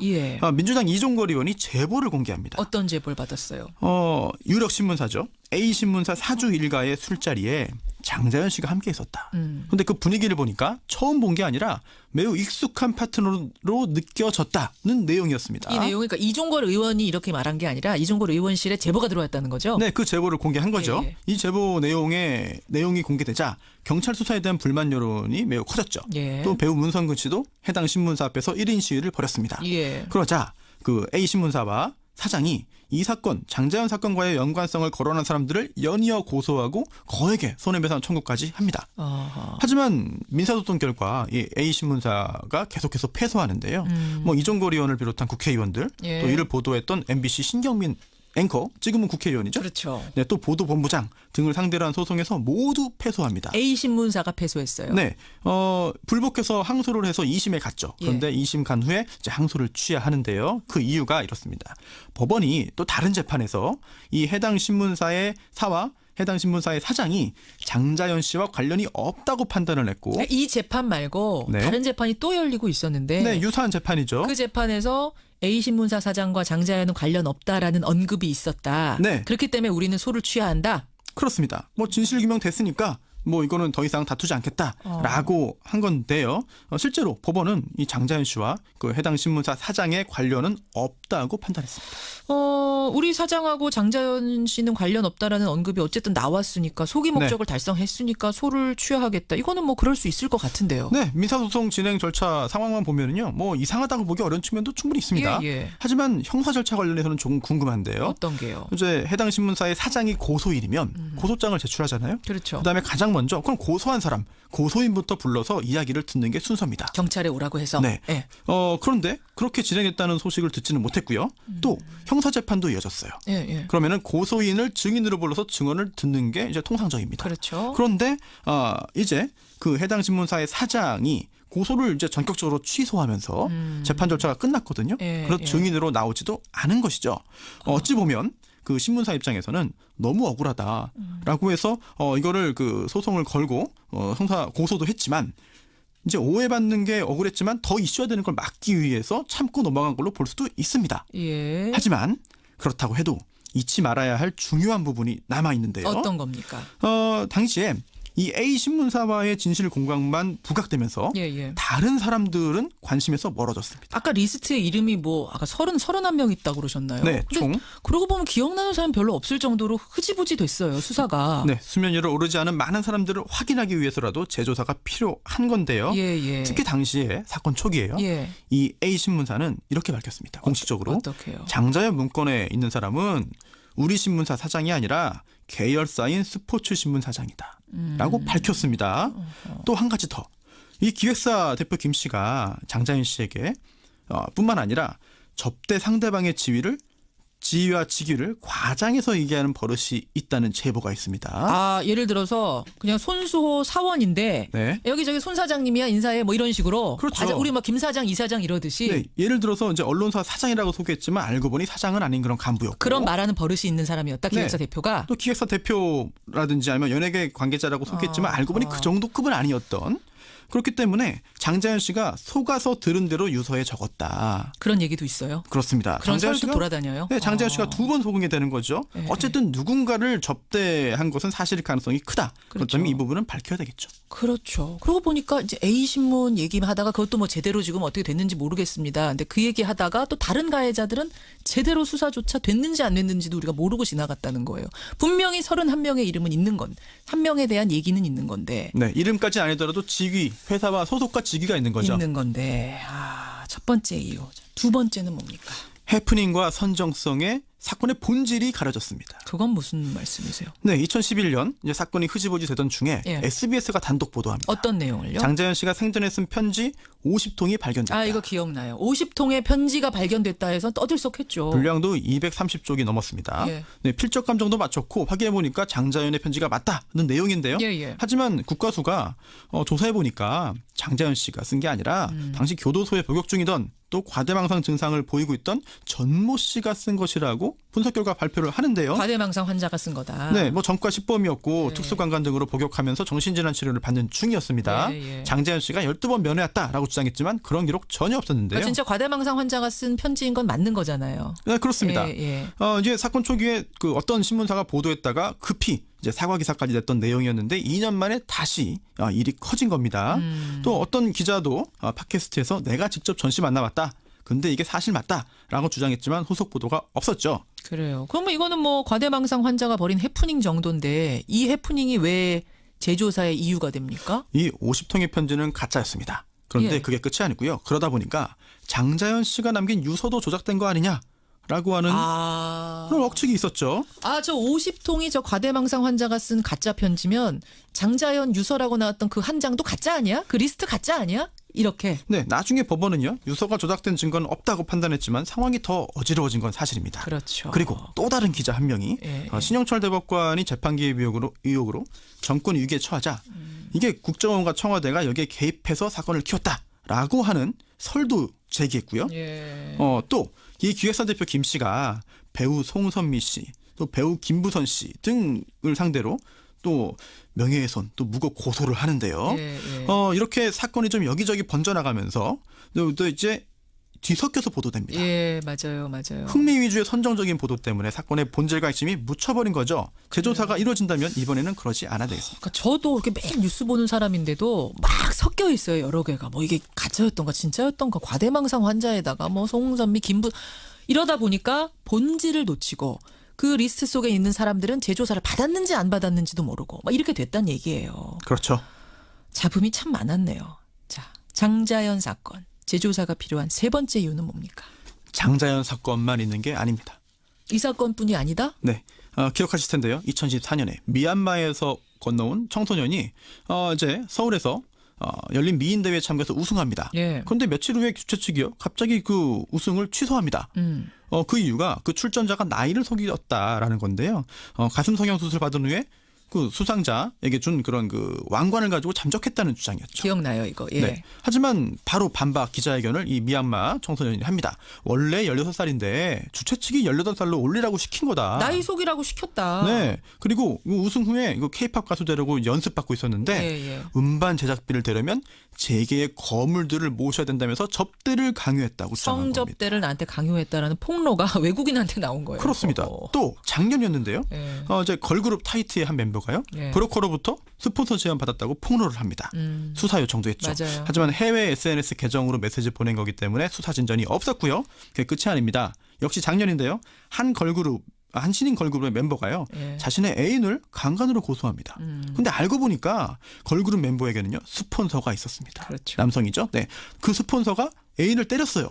민주당 이종걸 의원이 제보를 공개합니다. 어떤 제보를 받았어요? 유력 신문사죠. A신문사 사주 일가의 술자리에 장자연 씨가 함께 있었다. 그런데 그 분위기를 보니까 처음 본 게 아니라 매우 익숙한 파트너로 느껴졌다는 내용이었습니다. 이 내용은 그러니까 이종걸 의원이 이렇게 말한 게 아니라 이종걸 의원실에 제보가 들어왔다는 거죠? 네, 그 제보를 공개한 거죠. 이 제보 내용이 공개되자 경찰 수사에 대한 불만 여론이 매우 커졌죠. 또 배우 문성근 씨도 해당 신문사 앞에서 1인 시위를 벌였습니다. 그러자 그 A신문사와 사장이 이 사건, 장자연 사건과의 연관성을 거론한 사람들을 연이어 고소하고 거액의 손해배상 청구까지 합니다. 하지만 민사소송 결과 이 A신문사가 계속해서 패소하는데요. 뭐 이종걸 의원을 비롯한 국회의원들, 또 이를 보도했던 MBC 신경민 앵커, 지금은 국회의원이죠. 그렇죠. 네, 또 보도본부장 등을 상대로 한 소송에서 모두 패소합니다. A신문사가 패소했어요. 네, 불복해서 항소를 해서 2심에 갔죠. 그런데 2심 간 후에 이제 항소를 취하하는데요. 그 이유가 이렇습니다. 법원이 또 다른 재판에서 이 해당 신문사의 사와 해당 신문사의 사장이 장자연 씨와 관련이 없다고 판단을 했고 이 재판 말고 다른 재판이 또 열리고 있었는데 네, 유사한 재판이죠. 그 재판에서 A신문사 사장과 장자연은 관련 없다라는 언급이 있었다. 그렇기 때문에 우리는 소를 취해야 한다. 그렇습니다. 뭐 진실규명 됐으니까 뭐 이거는 더 이상 다투지 않겠다라고 한 건데요. 실제로 법원은 이 장자연 씨와 그 해당 신문사 사장의 관련은 없다고 판단했습니다. 우리 사장하고 장자연 씨는 관련 없다라는 언급이 어쨌든 나왔으니까 소기 목적을 달성했으니까 소를 취하하겠다. 이거는 뭐 그럴 수 있을 것 같은데요. 네, 민사소송 진행 절차 상황만 보면은요, 뭐 이상하다고 보기 어려운 측면도 충분히 있습니다. 하지만 형사 절차 관련해서는 조금 궁금한데요. 어떤 게요? 이제 해당 신문사의 사장이 고소인이면 고소장을 제출하잖아요. 그렇죠. 그다음에 가장 먼저 그럼 고소한 사람, 고소인부터 불러서 이야기를 듣는 게 순서입니다. 경찰에 오라고 해서. 네. 그런데 그렇게 진행했다는 소식을 듣지는 못했고요. 또 형사 재판도 이어졌어요. 그러면은 고소인을 증인으로 불러서 증언을 듣는 게 이제 통상적입니다. 그렇죠. 그런데 이제 그 해당 신문사의 사장이 고소를 이제 전격적으로 취소하면서 재판 절차가 끝났거든요. 그래서 증인으로 나오지도 않은 것이죠. 어찌 보면 그 신문사 입장에서는 너무 억울하다라고 해서 이거를 그 소송을 걸고 형사 고소도 했지만 이제 오해받는 게 억울했지만 더 이슈화되는 걸 막기 위해서 참고 넘어간 걸로 볼 수도 있습니다. 하지만 그렇다고 해도 잊지 말아야 할 중요한 부분이 남아 있는데요. 어떤 겁니까? 당시에 이 A 신문사와의 진실 공방만 부각되면서 다른 사람들은 관심에서 멀어졌습니다. 아까 리스트에 이름이 뭐 아까 31명 있다고 그러셨나요? 네, 총. 그러고 보면 기억나는 사람 별로 없을 정도로 흐지부지 됐어요, 수사가. 네, 수면 위로 오르지 않은 많은 사람들을 확인하기 위해서라도 재조사가 필요한 건데요. 특히 당시에 사건 초기에요. 이 A 신문사는 이렇게 밝혔습니다. 공식적으로. 어떡해요? 장자연 문건에 있는 사람은 우리 신문사 사장이 아니라 계열사인 스포츠 신문 사장이다. 라고 밝혔습니다. 또 한 가지 더. 이 기획사 대표 김 씨가 장자연 씨에게 뿐만 아니라 접대 상대방의 지위와 직위를 과장해서 얘기하는 버릇이 있다는 제보가 있습니다. 아, 예를 들어서 그냥 손수호 사원인데 여기저기 손 사장님이야 인사해 뭐 이런 식으로. 그렇죠. 우리 막 김 사장, 이 사장 이러듯이. 네, 예를 들어서 이제 언론사 사장이라고 소개했지만 알고 보니 사장은 아닌 그런 간부였고. 그런 말하는 버릇이 있는 사람이었다. 기획사 대표가. 또 기획사 대표라든지 아니면 연예계 관계자라고 소개했지만 알고 보니 그 정도 급은 아니었던. 그렇기 때문에 장자연 씨가 속아서 들은 대로 유서에 적었다. 그런 얘기도 있어요. 그렇습니다. 그런 설도 돌아다녀요? 네, 장자연 씨가 2번 속은 게 되는 거죠. 어쨌든 누군가를 접대한 것은 사실 가능성이 크다. 그렇다면 이 부분은 밝혀야 되겠죠. 그렇죠. 그러고 보니까 이제 A신문 얘기하다가 그것도 뭐 제대로 지금 어떻게 됐는지 모르겠습니다. 근데 그 얘기하다가 또 다른 가해자들은 제대로 수사조차 됐는지 안 됐는지도 우리가 모르고 지나갔다는 거예요. 분명히 31명의 이름은 있는 건, 한 명에 대한 얘기는 있는 건데. 네, 이름까지 아니더라도 직위, 회사와 소속과 직위가 있는 거죠. 있는 건데. 첫 번째 이유. 두 번째는 뭡니까? 해프닝과 선정성의 사건의 본질이 가려졌습니다. 그건 무슨 말씀이세요? 네, 2011년 이제 사건이 흐지부지 되던 중에 SBS가 단독 보도합니다. 어떤 내용을요? 장자연 씨가 생전에 쓴 편지 50통이 발견됐다. 아, 이거 기억나요. 50통의 편지가 발견됐다 해서 떠들썩했죠. 분량도 230쪽이 넘었습니다. 네, 필적 감정도 맞췄고 확인해 보니까 장자연의 편지가 맞다는 내용인데요. 하지만 국가수가 조사해 보니까 장자연 씨가 쓴 게 아니라 당시 교도소에 복역 중이던 또 과대망상 증상을 보이고 있던 전모 씨가 쓴 것이라고 분석 결과 발표를 하는데요. 과대망상 환자가 쓴 거다. 네, 뭐 전과 식범이었고 특수관관 등으로 복역하면서 정신질환 치료를 받는 중이었습니다. 장자연 씨가 12번 면회했다라고 주장했지만 그런 기록 전혀 없었는데요. 진짜 과대망상 환자가 쓴 편지인 건 맞는 거잖아요. 네, 그렇습니다. 이제 사건 초기에 그 어떤 신문사가 보도했다가 급히 이제 사과 기사까지 냈던 내용이었는데 2년 만에 다시 일이 커진 겁니다. 또 어떤 기자도 팟캐스트에서 내가 직접 전 씨 만나봤다. 근데 이게 사실 맞다라고 주장했지만 후속 보도가 없었죠. 그래요. 그러면 이거는 뭐 과대망상 환자가 벌인 해프닝 정도인데 이 해프닝이 왜 재조사의 이유가 됩니까? 이 50통의 편지는 가짜였습니다. 그런데 그게 끝이 아니고요. 그러다 보니까 장자연 씨가 남긴 유서도 조작된 거 아니냐? 라고 하는 그런 억측이 있었죠. 저 50통이 저 과대망상 환자가 쓴 가짜 편지면 장자연 유서라고 나왔던 그 한 장도 가짜 아니야? 그 리스트 가짜 아니야? 이렇게. 네, 나중에 법원은요. 유서가 조작된 증거는 없다고 판단했지만 상황이 더 어지러워진 건 사실입니다. 그렇죠. 그리고 또 다른 기자 한 명이 신영철 대법관이 재판 개입 의혹으로 정권 위기에 처하자 이게 국정원과 청와대가 여기에 개입해서 사건을 키웠다라고 하는 설도 제기했고요. 또 이 기획사 대표 김 씨가 배우 송선미 씨, 또 배우 김부선 씨 등을 상대로 또 명예훼손, 또 무고 고소를 하는데요. 이렇게 사건이 좀 여기저기 번져나가면서 또 이제 뒤섞여서 보도됩니다. 맞아요. 흥미 위주의 선정적인 보도 때문에 사건의 본질과 핵심이 묻혀버린 거죠. 재조사가 이루어진다면 이번에는 그러지 않아야 되겠습니다. 그러니까 저도 이렇게 매일 뉴스 보는 사람인데도 막 섞여 있어요. 여러 개가. 뭐 이게 가짜였던가 진짜였던가 과대망상 환자에다가 뭐 송선미, 김부 이러다 보니까 본질을 놓치고 그 리스트 속에 있는 사람들은 재조사를 받았는지 안 받았는지도 모르고 막 이렇게 됐다는 얘기예요. 그렇죠. 잡음이 참 많았네요. 자, 장자연 사건. 재조사가 필요한 세 번째 이유는 뭡니까? 장자연 사건만 있는 게 아닙니다. 이 사건뿐이 아니다? 네. 기억하실 텐데요. 2014년에 미얀마에서 건너온 청소년이 이제 서울에서 열린 미인 대회에 참가해서 우승합니다. 그런데 며칠 후에 주최 측이요. 갑자기 그 우승을 취소합니다. 그 이유가 그 출전자가 나이를 속였다라는 건데요. 가슴 성형 수술 받은 후에 그 수상자에게 준 그런 그 왕관을 가지고 잠적했다는 주장이었죠. 기억나요, 이거. 네. 하지만 바로 반박 기자회견을 이 미얀마 청소년이 합니다. 원래 16살인데 주최 측이 18살로 올리라고 시킨 거다. 나이 속이라고 시켰다. 네. 그리고 우승 후에 K-팝 가수 되려고 연습받고 있었는데 음반 제작비를 대려면 재계의 거물들을 모셔야 된다면서 접대를 강요했다고 주장한 겁니다. 성접대를 나한테 강요했다라는 폭로가 외국인한테 나온 거예요. 그렇습니다. 또 작년이었는데요. 예. 이제 걸그룹 타이트의 한 멤버가요. 예. 브로커로부터 스폰서 제안 받았다고 폭로를 합니다. 수사 요청도 했죠. 맞아요. 하지만 해외 SNS 계정으로 메시지 보낸 거기 때문에 수사 진전이 없었고요. 그게 끝이 아닙니다. 역시 작년인데요. 한 신인 걸그룹의 멤버가요. 예. 자신의 애인을 강간으로 고소합니다. 근데 알고 보니까 걸그룹 멤버에게는요. 스폰서가 있었습니다. 그렇죠. 남성이죠. 네. 그 스폰서가 애인을 때렸어요.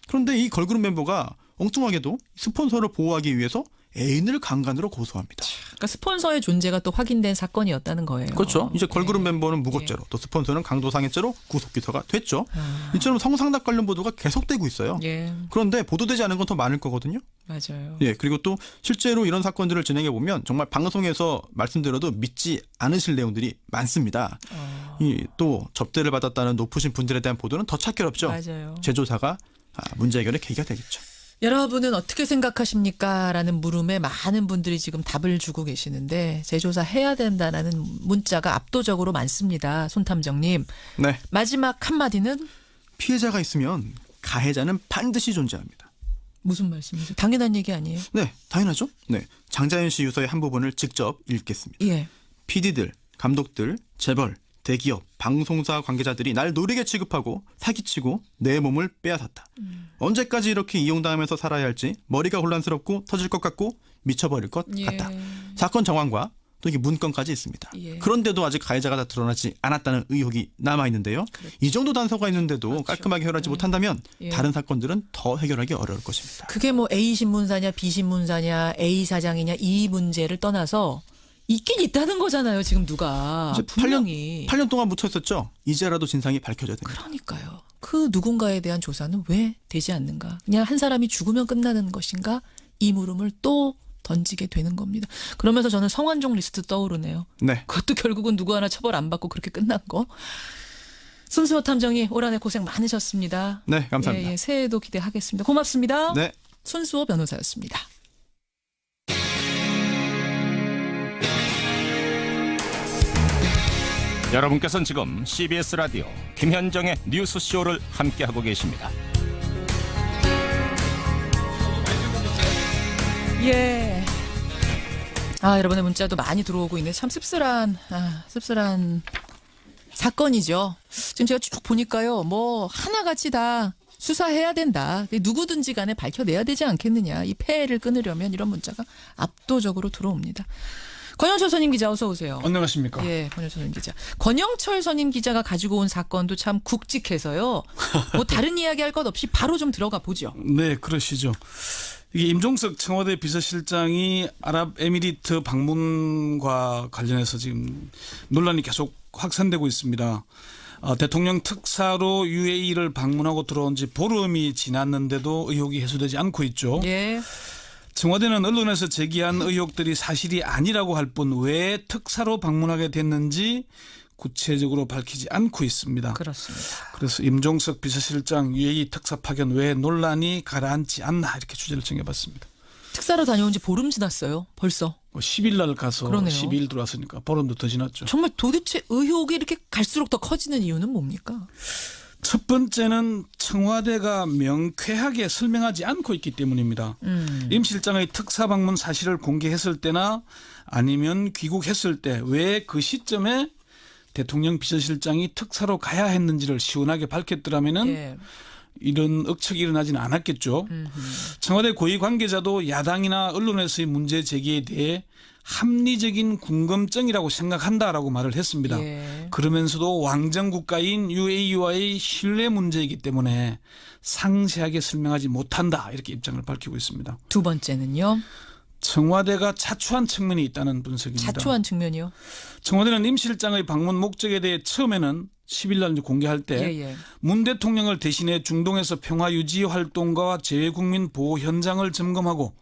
그런데 이 걸그룹 멤버가 엉뚱하게도 스폰서를 보호하기 위해서 애인을 강간으로 고소합니다. 그러니까 스폰서의 존재가 또 확인된 사건이었다는 거예요. 그렇죠. 이제 걸그룹 예. 멤버는 무고죄로 또 스폰서는 강도상해죄로 구속 기소가 됐죠. 이처럼 성상납 관련 보도가 계속되고 있어요. 예. 그런데 보도되지 않은 건 더 많을 거거든요. 맞아요. 예, 그리고 또 실제로 이런 사건들을 진행해 보면 정말 방송에서 말씀드려도 믿지 않으실 내용들이 많습니다. 이 또 접대를 받았다는 높으신 분들에 대한 보도는 더 찾기롭죠. 맞아요. 제조사가 문제 해결의 계기가 되겠죠. 여러분은 어떻게 생각하십니까? 라는 물음에 많은 분들이 지금 답을 주고 계시는데 재조사 해야 된다라는 문자가 압도적으로 많습니다. 손탐정님. 네. 마지막 한마디는? 피해자가 있으면 가해자는 반드시 존재합니다. 무슨 말씀이세요? 당연한 얘기 아니에요? 네, 당연하죠. 네, 장자연 씨 유서의 한 부분을 직접 읽겠습니다. 예. PD들, 감독들, 재벌, 대기업, 방송사 관계자들이 날 노리게 취급하고 사기치고 내 몸을 빼앗았다. 언제까지 이렇게 이용당하면서 살아야 할지 머리가 혼란스럽고 터질 것 같고 미쳐버릴 것 같다. 사건 정황과 또 이게 문건까지 있습니다. 예. 그런데도 아직 가해자가 다 드러나지 않았다는 의혹이 남아있는데요. 그렇죠. 이 정도 단서가 있는데도 그렇죠. 깔끔하게 해결하지 못한다면 예. 다른 사건들은 더 해결하기 어려울 것입니다. 그게 뭐 A 신문사냐 B 신문사냐 A 사장이냐 이 문제를 떠나서 있긴 있다는 거잖아요. 지금 누가. 분명히. 8년 동안 묻혀 있었죠. 이제라도 진상이 밝혀져야 됩니다. 그러니까요. 그 누군가에 대한 조사는 왜 되지 않는가. 그냥 한 사람이 죽으면 끝나는 것인가. 이 물음을 또 던지게 되는 겁니다. 그러면서 저는 성완종 리스트 떠오르네요. 네. 그것도 결국은 누구 하나 처벌 안 받고 그렇게 끝난 거. 손수호 탐정이 올 한해 고생 많으셨습니다. 네, 감사합니다. 예, 새해도 기대하겠습니다. 고맙습니다. 네. 손수호 변호사였습니다. 여러분께서는 지금 CBS 라디오 김현정의 뉴스쇼를 함께하고 계십니다. 예. 여러분의 문자도 많이 들어오고 있네. 참 씁쓸한 사건이죠. 지금 제가 쭉 보니까요. 뭐 하나같이 다 수사해야 된다. 누구든지 간에 밝혀내야 되지 않겠느냐. 이 폐해를 끊으려면 이런 문자가 압도적으로 들어옵니다. 권영철 선임 기자 어서 오세요. 안녕하십니까. 예, 권영철 선임 기자. 권영철 선임 기자가 가지고 온 사건도 참 굵직해서요. 뭐 다른 이야기할 것 없이 바로 좀 들어가 보죠. 네, 그러시죠. 이게 임종석 청와대 비서실장이 아랍에미리트 방문과 관련해서 지금 논란이 계속 확산되고 있습니다. 대통령 특사로 UAE를 방문하고 들어온 지 보름이 지났는데도 의혹이 해소되지 않고 있죠. 예. 청와대는 언론에서 제기한 의혹들이 사실이 아니라고 할 뿐 왜 특사로 방문하게 됐는지 구체적으로 밝히지 않고 있습니다. 그렇습니다. 그래서 임종석 비서실장 UAE 특사 파견 왜 논란이 가라앉지 않나 이렇게 주제를 정해봤습니다. 특사로 다녀온 지 보름 지났어요. 벌써. 10일 날 가서 그러네요. 12일 들어왔으니까 보름도 더 지났죠. 정말 도대체 의혹이 이렇게 갈수록 더 커지는 이유는 뭡니까? 첫 번째는 청와대가 명쾌하게 설명하지 않고 있기 때문입니다. 임 실장의 특사 방문 사실을 공개했을 때나 아니면 귀국했을 때 왜 그 시점에 대통령 비서실장이 특사로 가야 했는지를 시원하게 밝혔더라면은 예. 이런 억측이 일어나지는 않았겠죠. 청와대 고위 관계자도 야당이나 언론에서의 문제 제기에 대해 합리적인 궁금증이라고 생각한다라고 말을 했습니다. 예. 그러면서도 왕정 국가인 UAE와의 신뢰 문제이기 때문에 상세하게 설명하지 못한다 이렇게 입장을 밝히고 있습니다. 두 번째는요. 청와대가 자초한 측면이 있다는 분석입니다. 자초한 측면이요? 청와대는 임 실장의 방문 목적에 대해 처음에는 10일 날 공개할 때 문 대통령을 대신해 중동에서 평화 유지 활동과 재외국민 보호 현장을 점검하고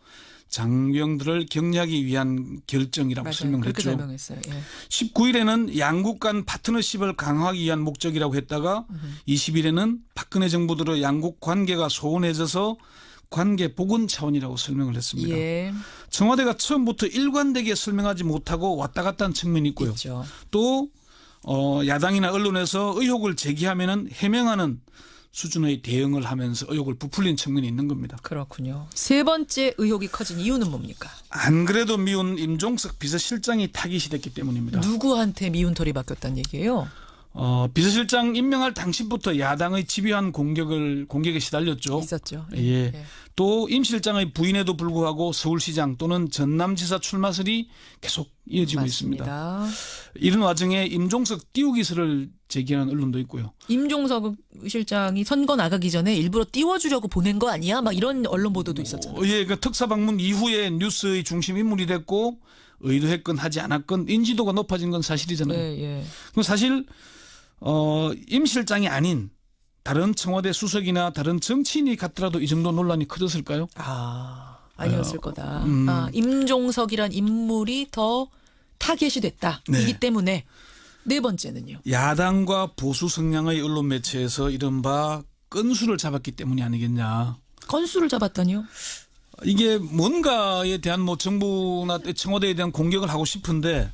장병들을 격려하기 위한 결정이라고 설명을 했죠. 설명했어요. 예. 19일에는 양국 간 파트너십을 강화하기 위한 목적이라고 했다가 20일에는 박근혜 정부 들어 양국 관계가 소원해져서 관계 복원 차원이라고 설명을 했습니다. 예. 청와대가 처음부터 일관되게 설명하지 못하고 왔다 갔다 한 측면이 있고요. 있죠. 또 야당이나 언론에서 의혹을 제기하면은 해명하는 수준의 대응을 하면서 의혹을 부풀린 측면이 있는 겁니다. 그렇군요. 세 번째 의혹이 커진 이유는 뭡니까? 안 그래도 미운 임종석 비서실장이 타깃이 됐기 때문입니다. 누구한테 미운 털이 바뀌었다는 얘기예요? 비서실장 임명할 당시부터 야당의 집요한 공격에 시달렸죠. 있었죠. 예. 또 임 실장의 부인에도 불구하고 서울시장 또는 전남지사 출마설이 계속 이어지고 맞습니다. 있습니다. 이런 와중에 임종석 띄우기설을 제기하는 언론도 있고요. 임종석 실장이 선거 나가기 전에 일부러 띄워주려고 보낸 거 아니야? 막 이런 언론 보도도 있었잖아요. 예, 그 특사 방문 이후에 뉴스의 중심 인물이 됐고 의도했건 하지 않았건 인지도가 높아진 건 사실이잖아요. 예. 그럼 사실 임 실장이 아닌 다른 청와대 수석이나 다른 정치인이 갔더라도 이 정도 논란이 커졌을까요? 아니었을 거다. 임종석이란 인물이 더 타겟이 됐다. 네. 이기 때문에 네 번째는요. 야당과 보수 성향의 언론 매체에서 이른바 건수를 잡았기 때문이 아니겠냐. 건수를 잡았다니요? 이게 뭔가에 대한 뭐 정부나 청와대에 대한 공격을 하고 싶은데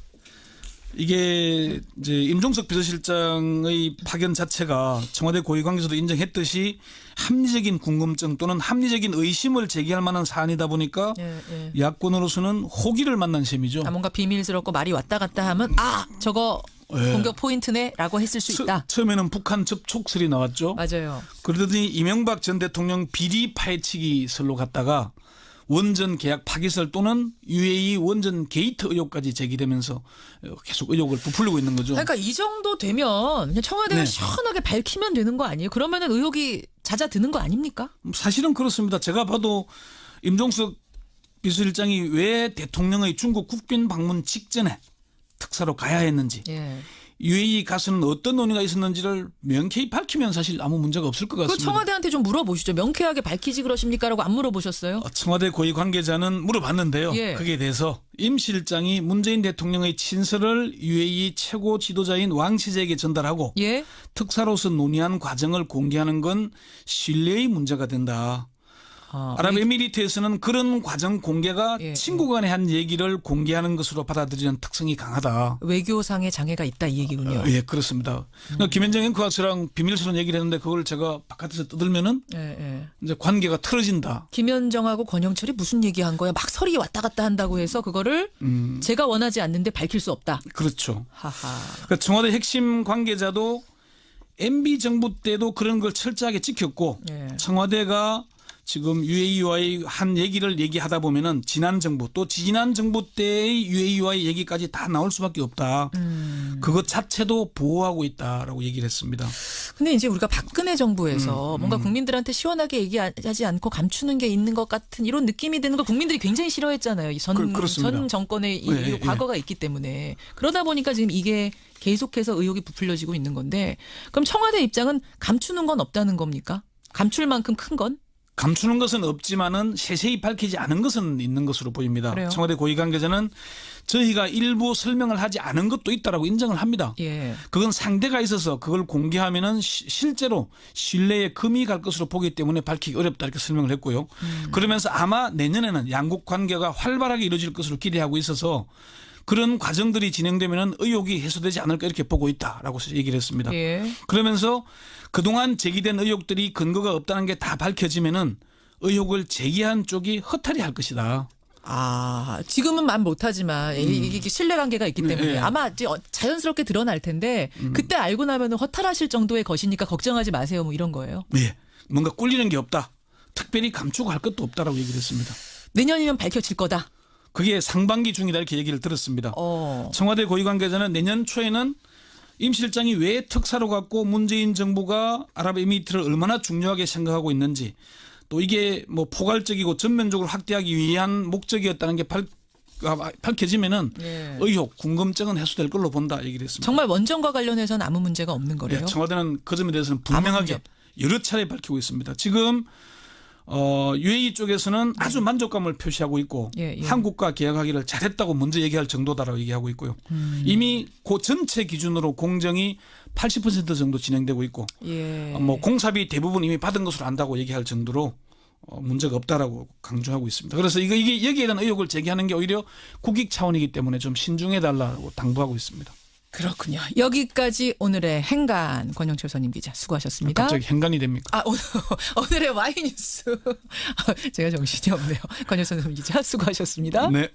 이게 이제 임종석 비서실장의 파견 자체가 청와대 고위 관계자도 인정했듯이 합리적인 궁금증 또는 합리적인 의심을 제기할 만한 사안이다 보니까 야권으로서는 호기를 만난 셈이죠. 뭔가 비밀스럽고 말이 왔다 갔다 하면 저거 공격 포인트네라고 했을 수 있다. 처음에는 북한 접촉설이 나왔죠. 맞아요. 그러더니 이명박 전 대통령 비리 파헤치기설로 갔다가 원전 계약 파기설 또는 UAE 원전 게이트 의혹까지 제기되면서 계속 의혹을 부풀리고 있는 거죠. 그러니까 이 정도 되면 그냥 청와대가 네. 시원하게 밝히면 되는 거 아니에요? 그러면은 의혹이 잦아드는 거 아닙니까? 사실은 그렇습니다. 제가 봐도 임종석 비서실장이 왜 대통령의 중국 국빈 방문 직전에 특사로 가야 했는지 UAE 가서는 어떤 논의가 있었는지를 명쾌히 밝히면 사실 아무 문제가 없을 것 같습니다. 그 청와대한테 좀 물어보시죠. 명쾌하게 밝히지 그러십니까? 라고 안 물어보셨어요? 청와대 고위 관계자는 물어봤는데요. 거기에 대해서 임 실장이 문재인 대통령의 친서를 UAE 최고 지도자인 왕 치재에게 전달하고 특사로서 논의한 과정을 공개하는 건 신뢰의 문제가 된다. 아랍에미리트에서는 그런 과정 공개가 친구 간에 한 얘기를 공개하는 것으로 받아들이는 특성이 강하다. 외교상의 장애가 있다 이 얘기군요. 예, 그렇습니다. 그러니까 김현정 앵커가 저랑 비밀스러운 얘기를 했는데 그걸 제가 바깥에서 떠들면은 이제 관계가 틀어진다. 김현정하고 권영철이 무슨 얘기한 거야? 막 설이 왔다 갔다 한다고 해서 그거를 제가 원하지 않는데 밝힐 수 없다. 그렇죠. 하하. 그러니까 청와대 핵심 관계자도 MB 정부 때도 그런 걸 철저하게 지켰고 청와대가 지금 UAE와의 한 얘기를 얘기하다 보면은 지난 정부 또 지난 정부 때의 UAE와의 얘기까지 다 나올 수밖에 없다. 그것 자체도 보호하고 있다라고 얘기를 했습니다. 근데 이제 우리가 박근혜 정부에서 뭔가 국민들한테 시원하게 얘기하지 않고 감추는 게 있는 것 같은 이런 느낌이 드는 걸 국민들이 굉장히 싫어했잖아요. 전 정권의 이 과거가 있기 때문에. 그러다 보니까 지금 이게 계속해서 의혹이 부풀려지고 있는 건데 그럼 청와대 입장은 감추는 건 없다는 겁니까? 감출 만큼 큰 건? 감추는 것은 없지만은 세세히 밝히지 않은 것은 있는 것으로 보입니다. 그래요? 청와대 고위 관계자는 저희가 일부 설명을 하지 않은 것도 있다라고 인정을 합니다. 그건 상대가 있어서 그걸 공개하면은 실제로 신뢰에 금이 갈 것으로 보기 때문에 밝히기 어렵다 이렇게 설명을 했고요. 그러면서 아마 내년에는 양국 관계가 활발하게 이루어질 것으로 기대하고 있어서 그런 과정들이 진행되면은 의혹이 해소되지 않을까 이렇게 보고 있다라고 얘기를 했습니다. 그러면서 그동안 제기된 의혹들이 근거가 없다는 게 다 밝혀지면은 의혹을 제기한 쪽이 허탈해 할 것이다. 지금은 말 못하지만 이게 신뢰관계가 있기 때문에 아마 자연스럽게 드러날 텐데 그때 알고 나면 허탈하실 정도의 것이니까 걱정하지 마세요. 뭐 이런 거예요. 네. 뭔가 꿀리는 게 없다. 특별히 감추고 할 것도 없다라고 얘기를 했습니다. 내년이면 밝혀질 거다. 그게 상반기 중이다 이렇게 얘기를 들었습니다. 청와대 고위 관계자는 내년 초에는 임 실장이 왜 특사로 갔고 문재인 정부가 아랍에미리트를 얼마나 중요하게 생각하고 있는지 또 이게 뭐 포괄적이고 전면적으로 확대하기 위한 목적이었다는 게 밝혀지면은 의혹, 궁금증은 해소될 걸로 본다 얘기를 했습니다. 정말 원전과 관련해서는 아무 문제가 없는 거래요? 청와대는 그 점에 대해서는 분명하게 여러 차례 밝히고 있습니다. 지금 UAE 쪽에서는 아주 만족감을 표시하고 있고 한국과 계약하기를 잘했다고 먼저 얘기할 정도다라고 얘기하고 있고요. 이미 그 전체 기준으로 공정이 80% 정도 진행되고 있고 뭐 공사비 대부분 이미 받은 것으로 안다고 얘기할 정도로 문제가 없다라고 강조하고 있습니다. 그래서 이게 여기에 대한 의혹을 제기하는 게 오히려 국익 차원이기 때문에 좀 신중해달라고 당부하고 있습니다. 그렇군요. 여기까지 오늘의 행간 권영철 선임 기자 수고하셨습니다. 갑자기 행간이 됩니까? 오늘의 와이뉴스 제가 정신이 없네요. 권영철 선임 기자 수고하셨습니다. 네.